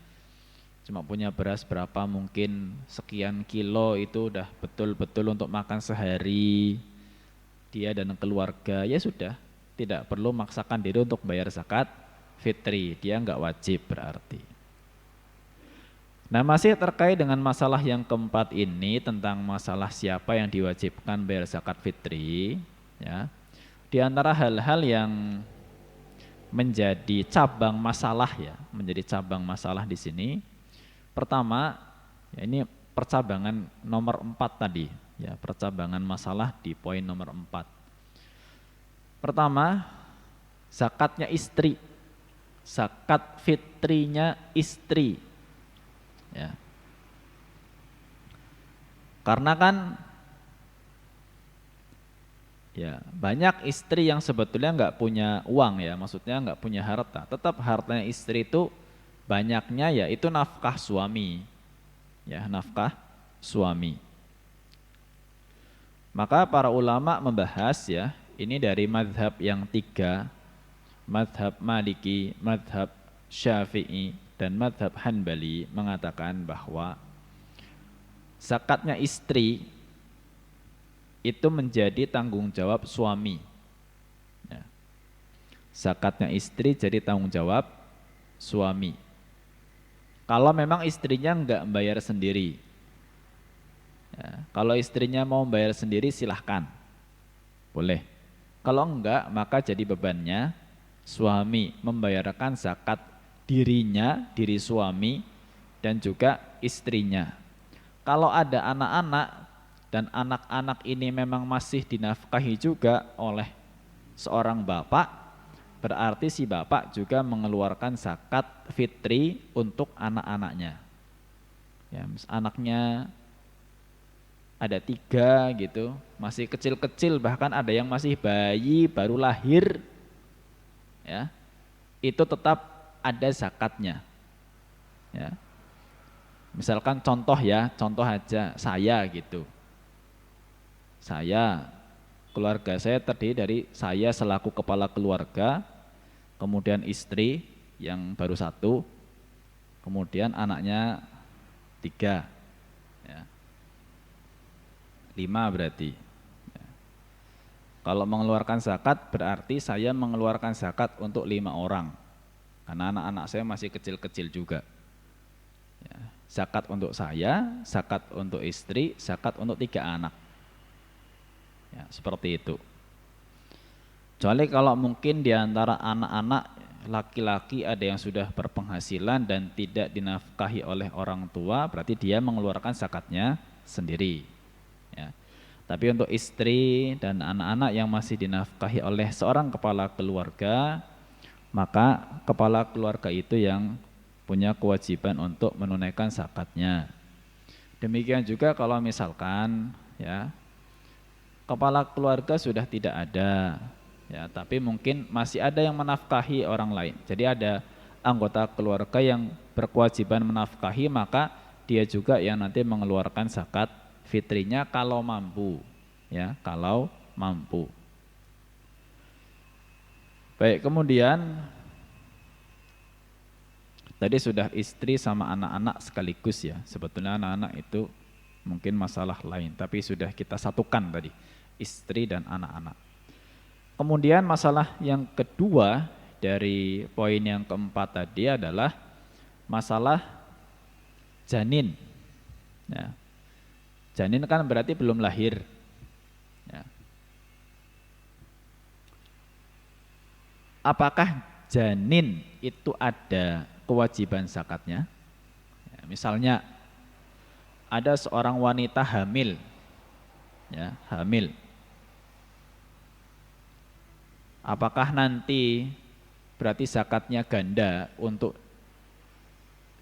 Cuma punya beras berapa mungkin sekian kilo itu udah betul-betul untuk makan sehari dia dan keluarga, ya sudah tidak perlu maksakan diri untuk bayar zakat fitri, dia nggak wajib berarti. Nah masih terkait dengan masalah yang keempat ini tentang masalah siapa yang diwajibkan bayar zakat fitri, ya. Di antara hal-hal yang menjadi cabang masalah ya, menjadi cabang masalah di sini. Pertama, ya ini percabangan nomor 4 tadi, ya percabangan masalah di poin nomor 4. Pertama, zakatnya istri, zakat fitrinya istri. Ya. Karena kan ya banyak istri yang sebetulnya nggak punya uang ya, maksudnya nggak punya harta. Tetap hartanya istri itu banyaknya ya itu nafkah suami, ya nafkah suami. Maka para ulama membahas ya ini dari mazhab yang 3, mazhab Maliki, mazhab Syafi'i, dan mazhab Hanbali mengatakan bahwa zakatnya istri itu menjadi tanggung jawab suami. Ya. Zakatnya istri jadi tanggung jawab suami. Kalau memang istrinya enggak bayar sendiri. Ya. Kalau istrinya mau bayar sendiri silahkan, boleh. Kalau enggak maka jadi bebannya suami membayarkan zakat dirinya, diri suami dan juga istrinya. Kalau ada anak-anak dan anak-anak ini memang masih dinafkahi juga oleh seorang bapak, berarti si bapak juga mengeluarkan zakat fitri untuk anak-anaknya. Ya, anaknya ada 3 gitu, masih kecil-kecil, bahkan ada yang masih bayi baru lahir, ya itu tetap ada zakatnya. Ya. Misalkan contoh ya, contoh aja saya gitu. Saya, keluarga saya terdiri dari saya selaku kepala keluarga, kemudian istri yang baru 1, kemudian anaknya 3, ya. 5 berarti. Ya. Kalau mengeluarkan zakat berarti saya mengeluarkan zakat untuk 5 orang, karena anak-anak saya masih kecil-kecil juga. Ya. Zakat untuk saya, zakat untuk istri, zakat untuk 3 anak. Ya, seperti itu. Kecuali kalau mungkin di antara anak-anak laki-laki ada yang sudah berpenghasilan dan tidak dinafkahi oleh orang tua, berarti dia mengeluarkan zakatnya sendiri. Ya. Tapi untuk istri dan anak-anak yang masih dinafkahi oleh seorang kepala keluarga, maka kepala keluarga itu yang punya kewajiban untuk menunaikan zakatnya. Demikian juga kalau misalkan ya kepala keluarga sudah tidak ada, ya, tapi mungkin masih ada yang menafkahi orang lain. Jadi ada anggota keluarga yang berkewajiban menafkahi, maka dia juga yang nanti mengeluarkan zakat fitrinya kalau mampu, ya, kalau mampu. Baik, kemudian Tadi sudah istri sama anak-anak sekaligus ya. Sebetulnya anak-anak itu mungkin masalah lain, tapi sudah kita satukan tadi, istri dan anak-anak. Kemudian masalah yang kedua dari poin yang keempat tadi adalah masalah janin. Ya. Janin kan berarti belum lahir. Ya. Apakah janin itu ada kewajiban zakatnya? Ya, misalnya ada seorang wanita hamil, ya, hamil. Apakah nanti berarti zakatnya ganda untuk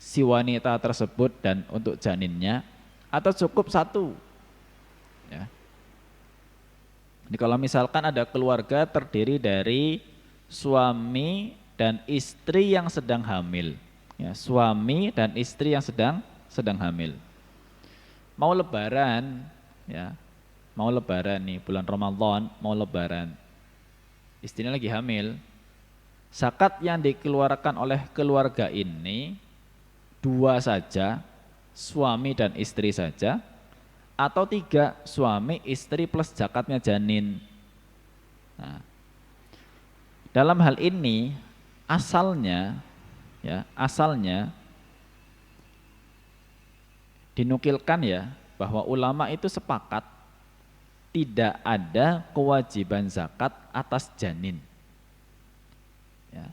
si wanita tersebut dan untuk janinnya, atau cukup satu? Ya. Jadi kalau misalkan ada keluarga terdiri dari suami dan istri yang sedang hamil, ya, suami dan istri yang sedang hamil, mau lebaran, ya, mau lebaran nih bulan Ramadan, mau lebaran, istrinya lagi hamil, zakat yang dikeluarkan oleh keluarga ini dua saja, suami dan istri saja, atau tiga, suami, istri plus zakatnya janin. Nah, dalam hal ini asalnya, ya, asalnya dinukilkan ya bahwa ulama itu sepakat tidak ada kewajiban zakat atas janin. Ya,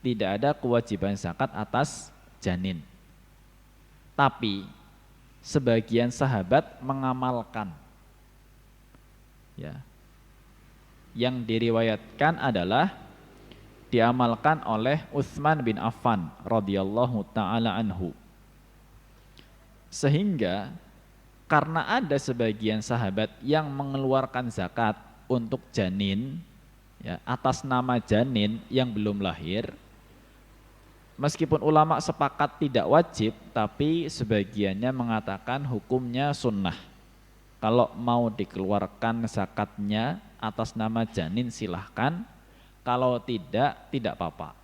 tidak ada kewajiban zakat atas janin. Tapi sebagian sahabat mengamalkan. Ya. Yang diriwayatkan adalah diamalkan oleh Utsman bin Affan radhiyallahu taala anhu. Sehingga karena ada sebagian sahabat yang mengeluarkan zakat untuk janin, ya, atas nama janin yang belum lahir, meskipun ulama sepakat tidak wajib, tapi sebagiannya mengatakan hukumnya sunnah. Kalau mau dikeluarkan zakatnya atas nama janin silahkan, kalau tidak, tidak apa-apa.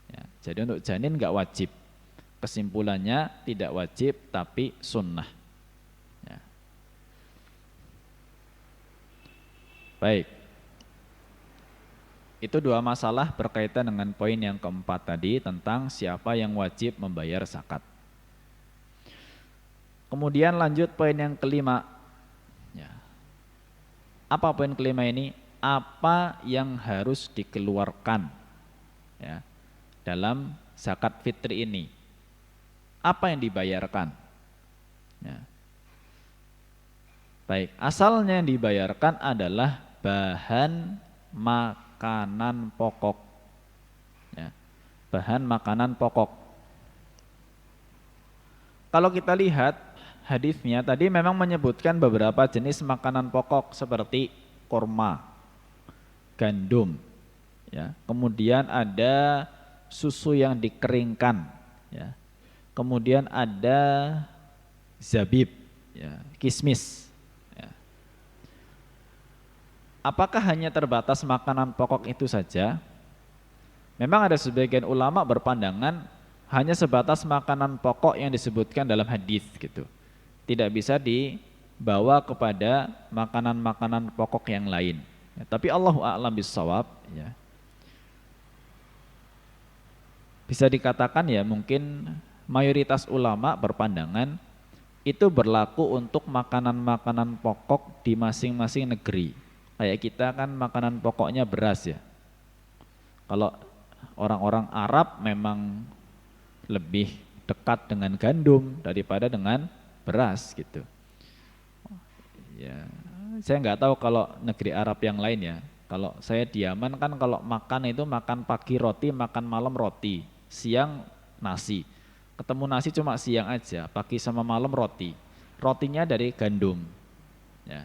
Ya, jadi untuk janin nggak wajib. Kesimpulannya tidak wajib tapi sunnah. Ya. Baik. Itu dua masalah berkaitan dengan poin yang keempat tadi tentang siapa yang wajib membayar zakat. Kemudian lanjut poin yang kelima. Ya. Apa poin kelima ini? Apa yang harus dikeluarkan, ya, dalam zakat fitri ini? Apa yang dibayarkan? Ya. Baik, asalnya yang dibayarkan adalah bahan makanan pokok, ya, bahan makanan pokok. Kalau kita lihat hadisnya tadi memang menyebutkan beberapa jenis makanan pokok seperti kurma, gandum, ya, kemudian ada susu yang dikeringkan, ya, kemudian ada zabib, ya, kismis. Ya. Apakah hanya terbatas makanan pokok itu saja? Memang ada sebagian ulama berpandangan hanya sebatas makanan pokok yang disebutkan dalam hadis gitu. Tidak bisa dibawa kepada makanan-makanan pokok yang lain. Ya, tapi Allahu a'lam bissawab, ya. Bisa dikatakan ya mungkin mayoritas ulama berpandangan itu berlaku untuk makanan-makanan pokok di masing-masing negeri. Kayak kita kan makanan pokoknya beras ya. Kalau orang-orang Arab memang lebih dekat dengan gandum daripada dengan beras gitu. Ya, saya nggak tahu kalau negeri Arab yang lain ya. Kalau saya di Yaman kan kalau makan itu makan pagi roti, makan malam roti, siang nasi. Ketemu nasi cuma siang aja, pagi sama malam roti. Rotinya dari gandum. Ya.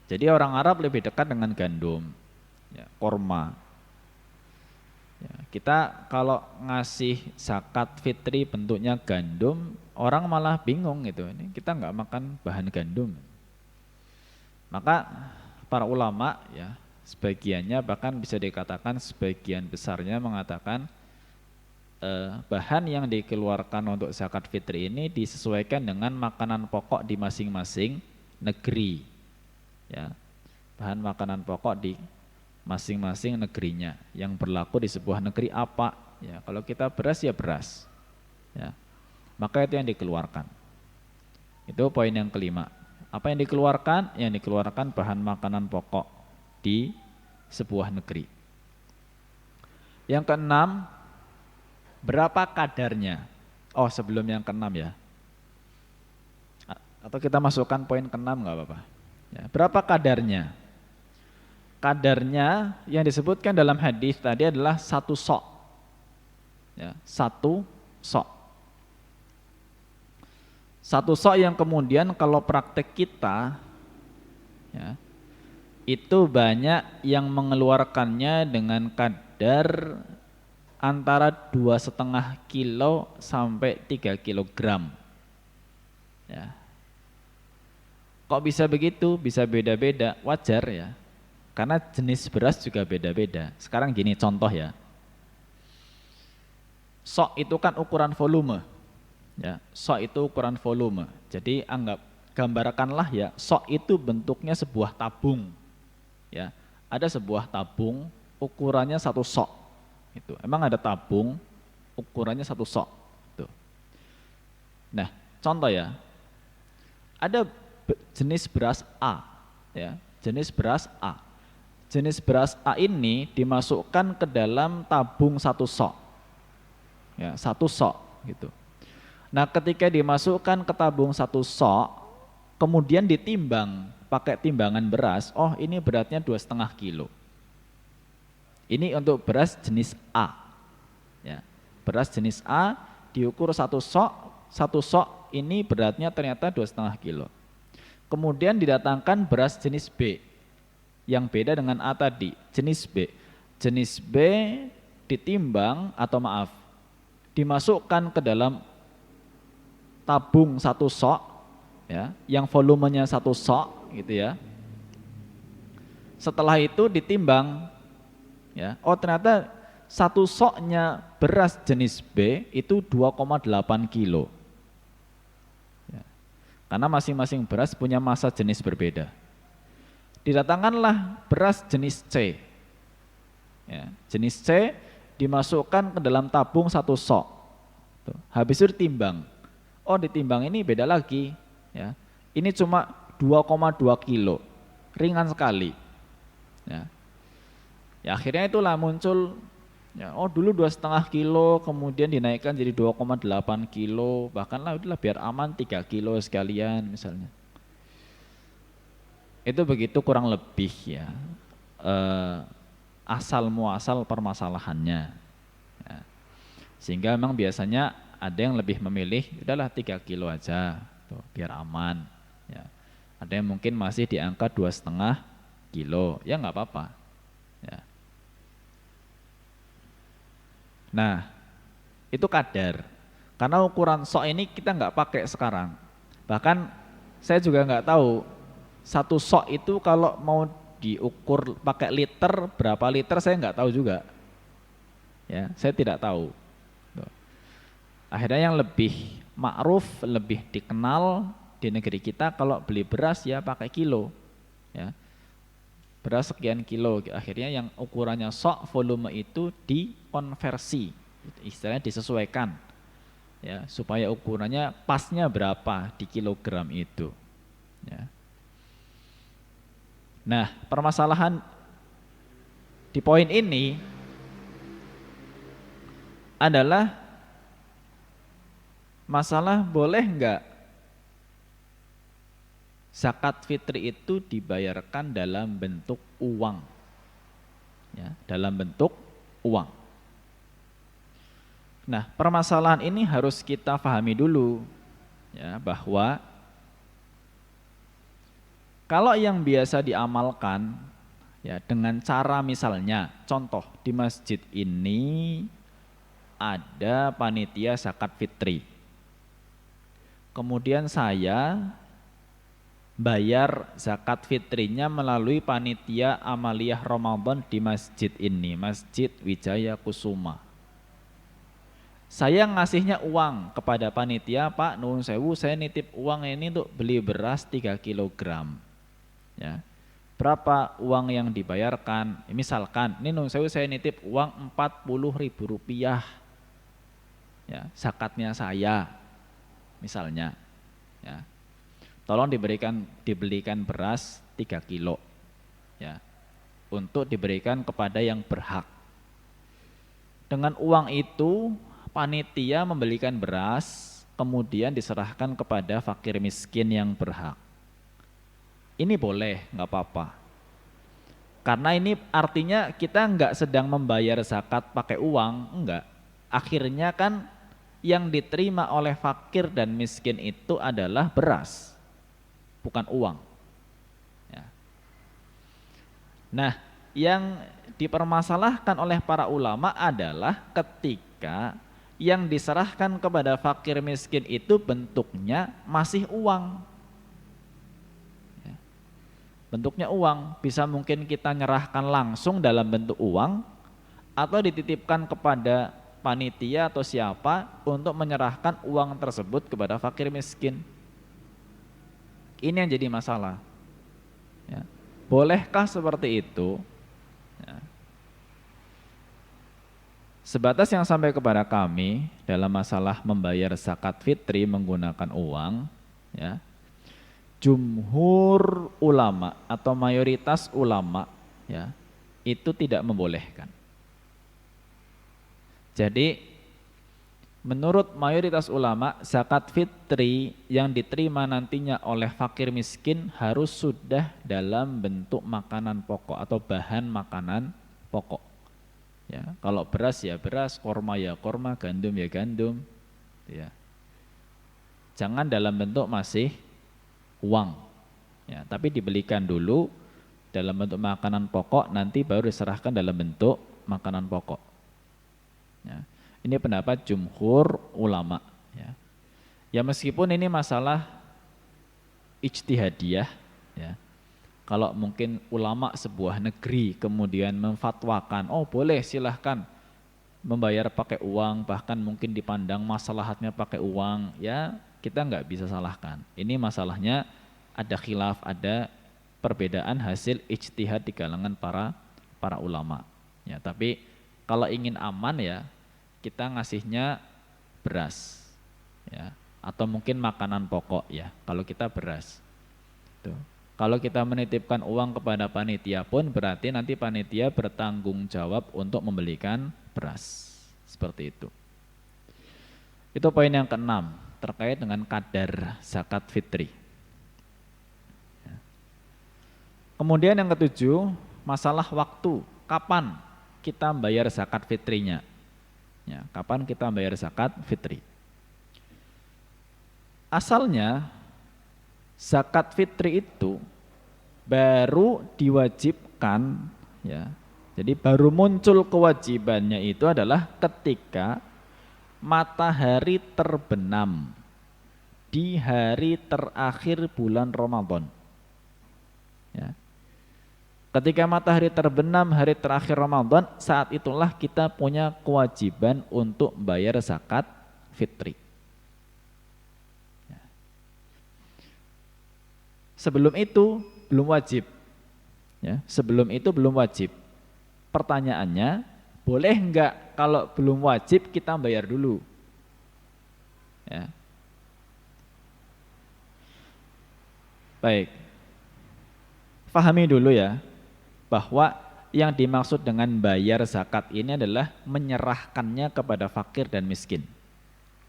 Jadi orang Arab lebih dekat dengan gandum, ya, korma. Ya, kita kalau ngasih zakat fitri bentuknya gandum, orang malah bingung gitu. Ini kita nggak makan bahan gandum. Maka para ulama ya sebagiannya bahkan bisa dikatakan sebagian besarnya mengatakan bahan yang dikeluarkan untuk zakat fitri ini disesuaikan dengan makanan pokok di masing-masing negeri. Ya, bahan makanan pokok di masing-masing negerinya yang berlaku di sebuah negeri apa. Ya, kalau kita beras ya beras. Ya, maka itu yang dikeluarkan. Itu poin yang kelima. Apa yang dikeluarkan? Yang dikeluarkan bahan makanan pokok di sebuah negeri. Yang keenam, berapa kadarnya? Oh, sebelum yang keenam ya. Atau kita masukkan poin keenam nggak apa-apa. Ya, berapa kadarnya? Kadarnya yang disebutkan dalam hadis tadi adalah 1 sok. Ya, 1 sok. 1 sok yang kemudian kalau praktek kita, ya, itu banyak yang mengeluarkannya dengan kadar antara 2,5 kilo sampai 3 kilogram. Ya. Kok bisa begitu? Bisa beda-beda, wajar ya. Karena jenis beras juga beda-beda. Sekarang gini contoh ya. Sok itu kan ukuran volume. Ya, sok itu ukuran volume. Jadi gambarkanlah ya, sok itu bentuknya sebuah tabung. Ya, ada sebuah tabung ukurannya 1 sok. Itu. Emang ada tabung ukurannya 1 sok. Tuh. Nah, contoh ya. Ada jenis beras A, ya, jenis beras A. Jenis beras A ini dimasukkan ke dalam tabung 1 sok. Ya, 1 sok gitu. Nah, ketika dimasukkan ke tabung 1 sok, kemudian ditimbang pakai timbangan beras, oh ini beratnya 2,5 kilo. Ini untuk beras jenis A. Ya, beras jenis A diukur 1 sok, 1 sok ini beratnya ternyata 2,5 kilo. Kemudian didatangkan beras jenis B, yang beda dengan A tadi, jenis B. Jenis B ditimbang atau maaf, dimasukkan ke dalam tabung 1 sok, ya, yang volumenya 1 sok, gitu ya. Setelah itu ditimbang, ya, oh ternyata 1 soknya beras jenis B itu 2,8 kilo. Ya. Karena masing-masing beras punya massa jenis berbeda. Didatangkanlah beras jenis C. Ya, jenis C dimasukkan ke dalam tabung 1 sok. Tuh. Habis itu ditimbang. Oh ditimbang ini beda lagi, ya. Ini cuma 2,2 kilo, ringan sekali. Ya. Ya akhirnya itulah muncul, ya, oh dulu 2,5 kilo, kemudian dinaikkan jadi 2,8 kilo, bahkan lah udahlah biar aman 3 kilo sekalian misalnya. Itu begitu kurang lebih ya, asal muasal permasalahannya. Ya. Sehingga memang biasanya ada yang lebih memilih, udahlah 3 kilo aja, tuh, biar aman. Ya. Ada yang mungkin masih di angka 2,5 kilo, ya nggak apa-apa. Ya. Nah, itu kadar. Karena ukuran sok ini kita nggak pakai sekarang. Bahkan saya juga nggak tahu 1 sok itu kalau mau diukur pakai liter, berapa liter saya nggak tahu juga. Ya, saya tidak tahu. Akhirnya yang lebih ma'ruf, lebih dikenal di negeri kita kalau beli beras ya pakai kilo. Ya. Beras sekian kilo, akhirnya yang ukurannya sok volume itu dikonversi, istilahnya disesuaikan. Ya, supaya ukurannya pasnya berapa di kilogram itu. Ya. Nah, permasalahan di poin ini adalah masalah boleh enggak zakat fitri itu dibayarkan dalam bentuk uang, ya, dalam bentuk uang. Nah, permasalahan ini harus kita pahami dulu, ya, bahwa kalau yang biasa diamalkan, ya, dengan cara misalnya, contoh di masjid ini ada panitia zakat fitri. Kemudian saya bayar zakat fitrinya melalui panitia amaliyah Ramadan di masjid ini, Masjid Wijaya Kusuma. Saya ngasihnya uang kepada panitia, Pak nuwun sewu saya nitip uang ini untuk beli beras 3 kilogram. Ya. Berapa uang yang dibayarkan? Misalkan, ini nuwun sewu saya nitip uang 40.000 rupiah. Ya, zakatnya saya misalnya. Ya. Tolong dibelikan beras 3 kilo. Ya. Untuk diberikan kepada yang berhak. Dengan uang itu panitia membelikan beras, kemudian diserahkan kepada fakir miskin yang berhak. Ini boleh, nggak apa-apa. Karena ini artinya kita nggak sedang membayar zakat pakai uang, enggak. Akhirnya kan yang diterima oleh fakir dan miskin itu adalah beras, bukan uang. Ya. Nah, yang dipermasalahkan oleh para ulama adalah ketika yang diserahkan kepada fakir miskin itu bentuknya masih uang. Ya. Bentuknya uang, bisa mungkin kita nyerahkan langsung dalam bentuk uang atau dititipkan kepada panitia atau siapa untuk menyerahkan uang tersebut kepada fakir miskin. Ini yang jadi masalah. Ya. Bolehkah seperti itu? Ya. Sebatas yang sampai kepada kami dalam masalah membayar zakat fitri menggunakan uang, ya, jumhur ulama atau mayoritas ulama, ya, itu tidak membolehkan. Jadi menurut mayoritas ulama, zakat fitri yang diterima nantinya oleh fakir miskin harus sudah dalam bentuk makanan pokok atau bahan makanan pokok. Ya, kalau beras ya beras, korma ya korma, gandum ya gandum, ya. Jangan dalam bentuk masih uang, ya, tapi dibelikan dulu dalam bentuk makanan pokok, nanti baru diserahkan dalam bentuk makanan pokok. Ya. Ini pendapat jumhur ulama. Ya, ya meskipun ini masalah ijtihadiyah, ya. Kalau mungkin ulama sebuah negeri kemudian memfatwakan, oh boleh silahkan membayar pakai uang, bahkan mungkin dipandang masalahnya pakai uang, ya kita nggak bisa salahkan. Ini masalahnya ada khilaf, ada perbedaan hasil ijtihad di kalangan para ulama. Ya, tapi kalau ingin aman ya kita ngasihnya beras, ya, atau mungkin makanan pokok ya. Kalau kita beras, tuh. Kalau kita menitipkan uang kepada panitia pun berarti nanti panitia bertanggung jawab untuk membelikan beras. Seperti itu. Itu poin yang keenam terkait dengan kadar zakat fitri. Kemudian yang ketujuh, masalah waktu. Kapan kita bayar zakat fitrinya? Ya, kapan kita bayar zakat fitri? Asalnya zakat fitri itu baru diwajibkan, ya. Jadi baru muncul kewajibannya itu adalah ketika matahari terbenam di hari terakhir bulan Ramadan. Ya. Ketika matahari terbenam hari terakhir Ramadan, saat itulah kita punya kewajiban untuk bayar zakat fitri. Sebelum itu belum wajib, ya, sebelum itu belum wajib. Pertanyaannya, boleh enggak kalau belum wajib kita bayar dulu? Ya. Baik, pahami dulu ya, bahwa yang dimaksud dengan bayar zakat ini adalah menyerahkannya kepada fakir dan miskin.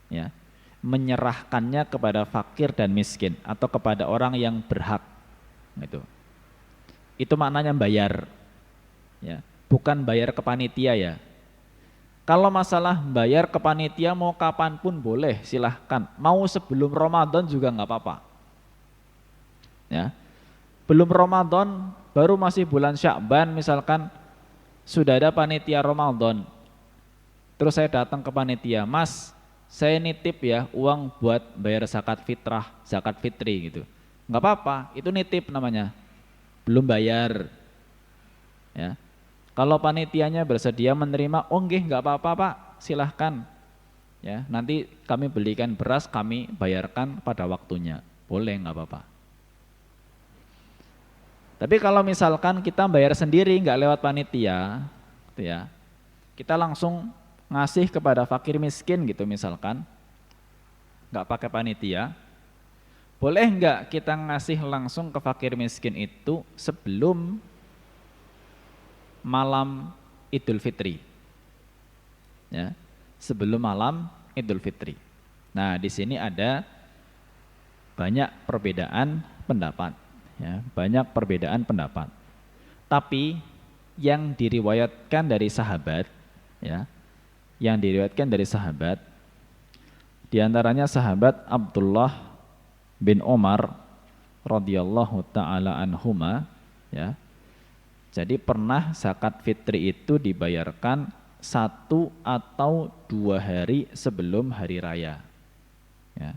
Ya. Menyerahkannya kepada fakir dan miskin atau kepada orang yang berhak, gitu. Itu maknanya bayar, ya, bukan bayar ke panitia ya. Kalau masalah bayar ke panitia mau kapanpun boleh, silahkan. Mau sebelum Ramadan juga nggak apa-apa. Ya, belum Ramadan, baru masih bulan Sya'ban misalkan, sudah ada panitia Ramadan. Terus saya datang ke panitia, Mas, saya nitip ya uang buat bayar zakat fitrah, zakat fitri gitu. Nggak apa-apa, itu nitip namanya, belum bayar. Ya. Kalau panitianya bersedia menerima, oh nggih nggak apa-apa Pak, silahkan. Ya, nanti kami belikan beras, kami bayarkan pada waktunya. Boleh, nggak apa-apa. Tapi kalau misalkan kita bayar sendiri, nggak lewat panitia, gitu ya, kita langsung ngasih kepada fakir miskin gitu misalkan, nggak pakai panitia, boleh nggak kita ngasih langsung ke fakir miskin itu sebelum malam Idul Fitri, ya, sebelum malam Idul Fitri. Nah, di sini ada banyak perbedaan pendapat, ya, banyak perbedaan pendapat. Tapi yang diriwayatkan dari sahabat, ya, yang diriwayatkan dari sahabat, diantaranya sahabat Abdullah bin Umar radhiyallahu taala anhuma, ya. Jadi pernah zakat fitri itu dibayarkan 1 atau 2 hari sebelum hari raya, ya.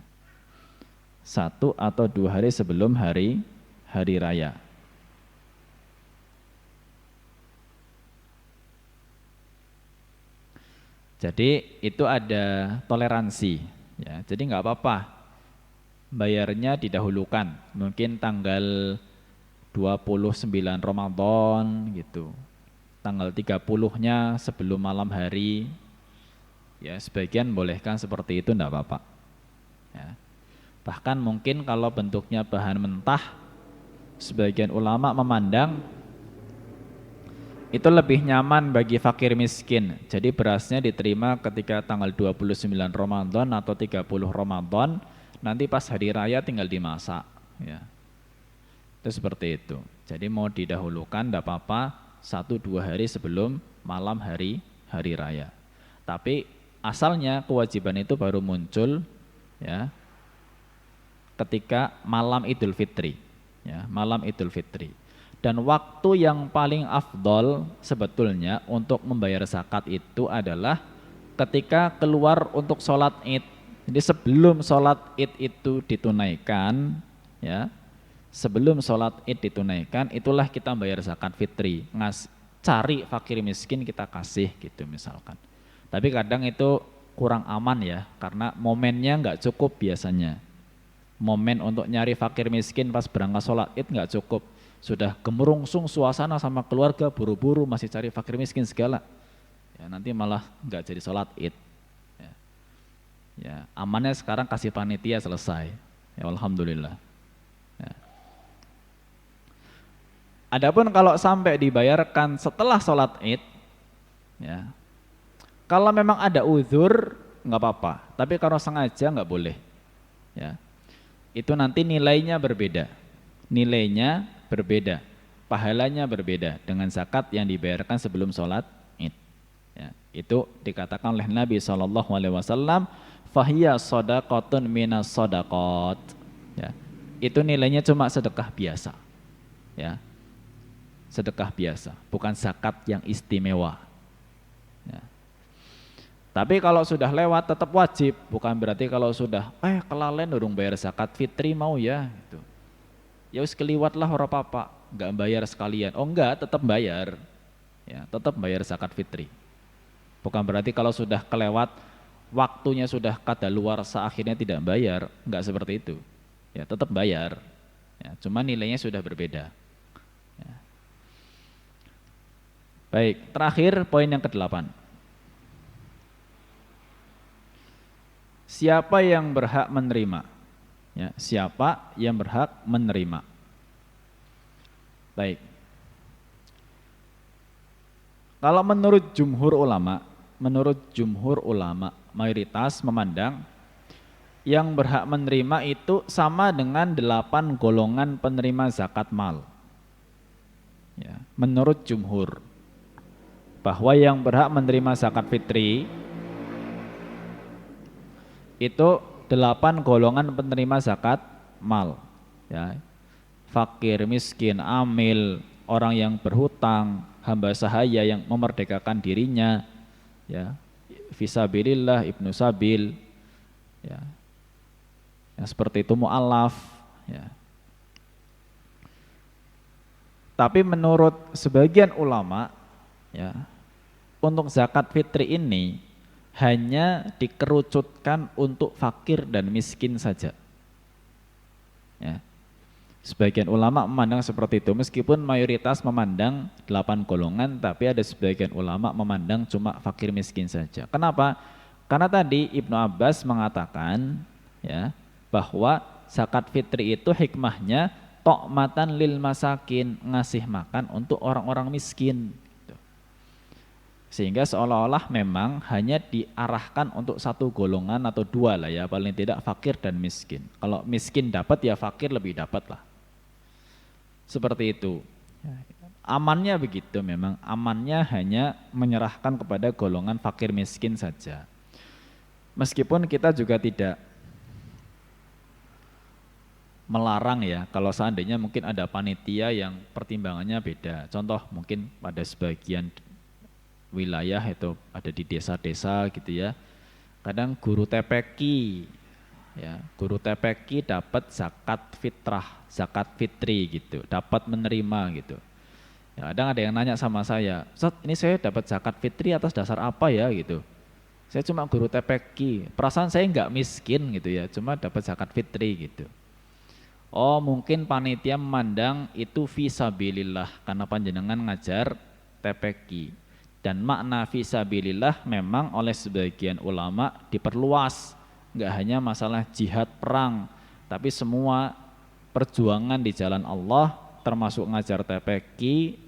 1 atau 2 hari sebelum hari raya. Jadi itu ada toleransi, ya. Jadi nggak apa-apa bayarnya didahulukan, mungkin tanggal 29 Ramadan gitu, tanggal 30-nya sebelum malam hari, ya sebagian bolehkan seperti itu, enggak apa-apa, ya. Bahkan mungkin kalau bentuknya bahan mentah, sebagian ulama memandang itu lebih nyaman bagi fakir miskin. Jadi berasnya diterima ketika tanggal 29 Ramadan atau 30 Ramadan, nanti pas hari raya tinggal dimasak, ya. Itu seperti itu. Jadi mau didahulukan enggak apa-apa 1-2 hari sebelum malam hari raya. Tapi asalnya kewajiban itu baru muncul, ya, ketika malam Idul Fitri, ya, malam Idul Fitri. Dan waktu yang paling afdol sebetulnya untuk membayar zakat itu adalah ketika keluar untuk sholat Id. Jadi sebelum sholat Id itu ditunaikan, ya, sebelum sholat Id ditunaikan, itulah kita bayar zakat fitri. Cari fakir miskin kita kasih gitu misalkan. Tapi kadang itu kurang aman, ya, karena momennya nggak cukup biasanya. Momen untuk nyari fakir miskin pas berangkat sholat Id nggak cukup. Sudah gemerungsung suasana sama keluarga, buru-buru masih cari fakir miskin segala, ya, nanti malah nggak jadi sholat Id, ya. Ya, amannya sekarang kasih panitia selesai, ya, alhamdulillah, ya. Adapun kalau sampai dibayarkan setelah sholat Id, ya, kalau memang ada uzur nggak apa-apa, tapi kalau sengaja nggak boleh, ya. Itu nanti nilainya berbeda, pahalanya berbeda dengan zakat yang dibayarkan sebelum sholat Id, ya. Itu dikatakan oleh Nabi SAW, fahiya shadaqatun minas shadaqat, ya. Itu nilainya cuma sedekah biasa, ya, sedekah biasa, bukan zakat yang istimewa, ya. Tapi kalau sudah lewat tetap wajib, bukan berarti kalau sudah kelalen urung bayar zakat fitri mau, ya, gitu. Ya wis keliwat lah ora apa-apa, enggak bayar sekalian. Oh enggak, tetap bayar. Ya, tetap bayar zakat fitri. Bukan berarti kalau sudah kelewat waktunya sudah kadaluarsa akhirnya tidak bayar, enggak seperti itu. Ya, tetap bayar. Ya, cuma nilainya sudah berbeda. Ya. Baik, terakhir poin yang ke-8. Siapa yang berhak menerima? Ya, siapa yang berhak menerima? Baik. Kalau menurut jumhur ulama, mayoritas memandang yang berhak menerima itu sama dengan 8 golongan penerima zakat mal. Ya, menurut jumhur, bahwa yang berhak menerima zakat fitri itu 8 golongan penerima zakat mal, ya. Fakir, miskin, amil, orang yang berhutang, hamba sahaya yang memerdekakan dirinya, ya, fisabilillah, ibnu sabil, ya, yang seperti itu mu'alaf, ya. Tapi menurut sebagian ulama, ya, untuk zakat fitri ini hanya dikerucutkan untuk fakir dan miskin saja. Ya. Sebagian ulama memandang seperti itu, meskipun mayoritas memandang 8 golongan, tapi ada sebagian ulama memandang cuma fakir miskin saja. Kenapa? Karena tadi Ibnu Abbas mengatakan ya bahwa zakat fitri itu hikmahnya tokmatan lil masakin, ngasih makan untuk orang-orang miskin. Sehingga seolah-olah memang hanya diarahkan untuk satu golongan atau dua lah ya, paling tidak fakir dan miskin. Kalau miskin dapat ya fakir lebih dapat lah. Seperti itu. Amannya begitu memang, amannya hanya menyerahkan kepada golongan fakir miskin saja. Meskipun kita juga tidak melarang ya, kalau seandainya mungkin ada panitia yang pertimbangannya beda. Contoh mungkin pada sebagian wilayah itu ada di desa-desa gitu ya. Kadang guru TPQ ya, guru TPQ dapat zakat fitrah, zakat fitri gitu, dapat menerima gitu. Ya, kadang ada yang nanya sama saya, "Ustaz, ini saya dapat zakat fitri atas dasar apa ya?" gitu. Saya cuma guru TPQ, perasaan saya enggak miskin gitu ya, cuma dapat zakat fitri gitu. Oh, mungkin panitia memandang itu fisabilillah karena panjenengan ngajar TPQ. Dan makna fisabilillah memang oleh sebagian ulama diperluas, enggak hanya masalah jihad perang, tapi semua perjuangan di jalan Allah termasuk ngajar TPQ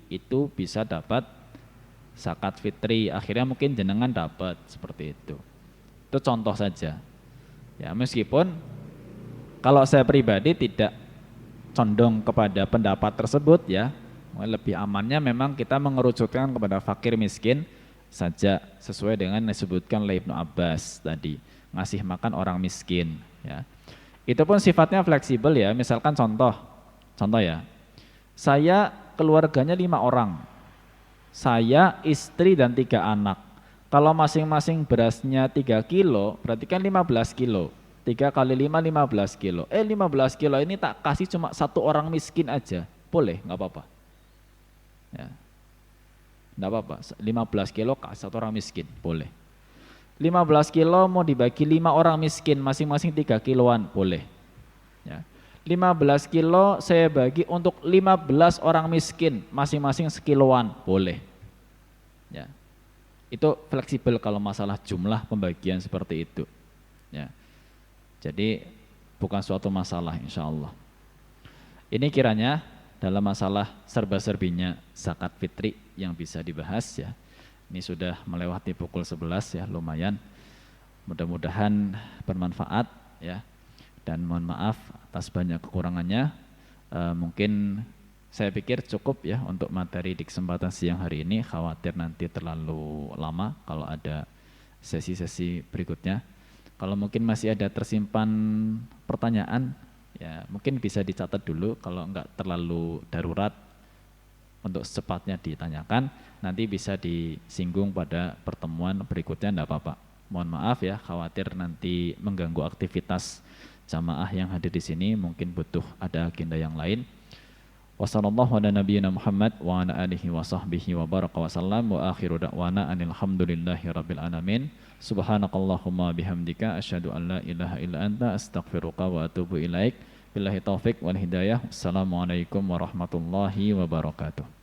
itu bisa dapat zakat fitri. Akhirnya mungkin jenengan dapat seperti itu. Itu contoh saja. Ya, meskipun kalau saya pribadi tidak condong kepada pendapat tersebut ya, lebih amannya memang kita mengerucutkan kepada fakir miskin saja sesuai dengan disebutkan oleh Ibnu Abbas tadi, ngasih makan orang miskin ya. Itu pun sifatnya fleksibel ya, misalkan contoh ya, saya keluarganya 5 orang, saya, istri dan 3 anak. Kalau masing-masing berasnya 3 kilo, berarti kan 15 kilo. 3 kali 5, 15 kilo. 15 kilo ini tak kasih cuma 1 orang miskin aja, boleh, nggak apa-apa. Ya. Enggak apa-apa, 15 kilo kasih 1 orang miskin, boleh. 15 kilo mau dibagi 5 orang miskin, masing-masing 3 kiloan, boleh. Ya. 15 kilo saya bagi untuk 15 orang miskin, masing-masing sekiloan, boleh. Ya. Itu fleksibel kalau masalah jumlah pembagian seperti itu. Ya. Jadi bukan suatu masalah insya Allah. Ini kiranya dalam masalah serba-serbinya zakat fitri yang bisa dibahas ya. Ini sudah melewati pukul 11 ya, lumayan. Mudah-mudahan bermanfaat ya. Dan mohon maaf atas banyak kekurangannya. Mungkin saya pikir cukup ya untuk materi di kesempatan siang hari ini. Khawatir nanti terlalu lama kalau ada sesi-sesi berikutnya. Kalau mungkin masih ada tersimpan pertanyaan, ya mungkin bisa dicatat dulu, kalau enggak terlalu darurat untuk secepatnya ditanyakan, nanti bisa disinggung pada pertemuan berikutnya, enggak apa-apa. Mohon maaf ya, khawatir nanti mengganggu aktivitas jamaah yang hadir di sini, mungkin butuh ada agenda yang lain. Wassallallahu ala nabiyyina Muhammad wa ala alihi wa sahbihi wa baraka wa sallam wa akhiru da'wana alhamdulillahi rabbil alamin. Subhanakallahumma bihamdika asyhadu an la ilaha illa anta astaghfiruka wa atubu ilaik. Billahi taufik wal hidayah. Assalamualaikum warahmatullahi wabarakatuh.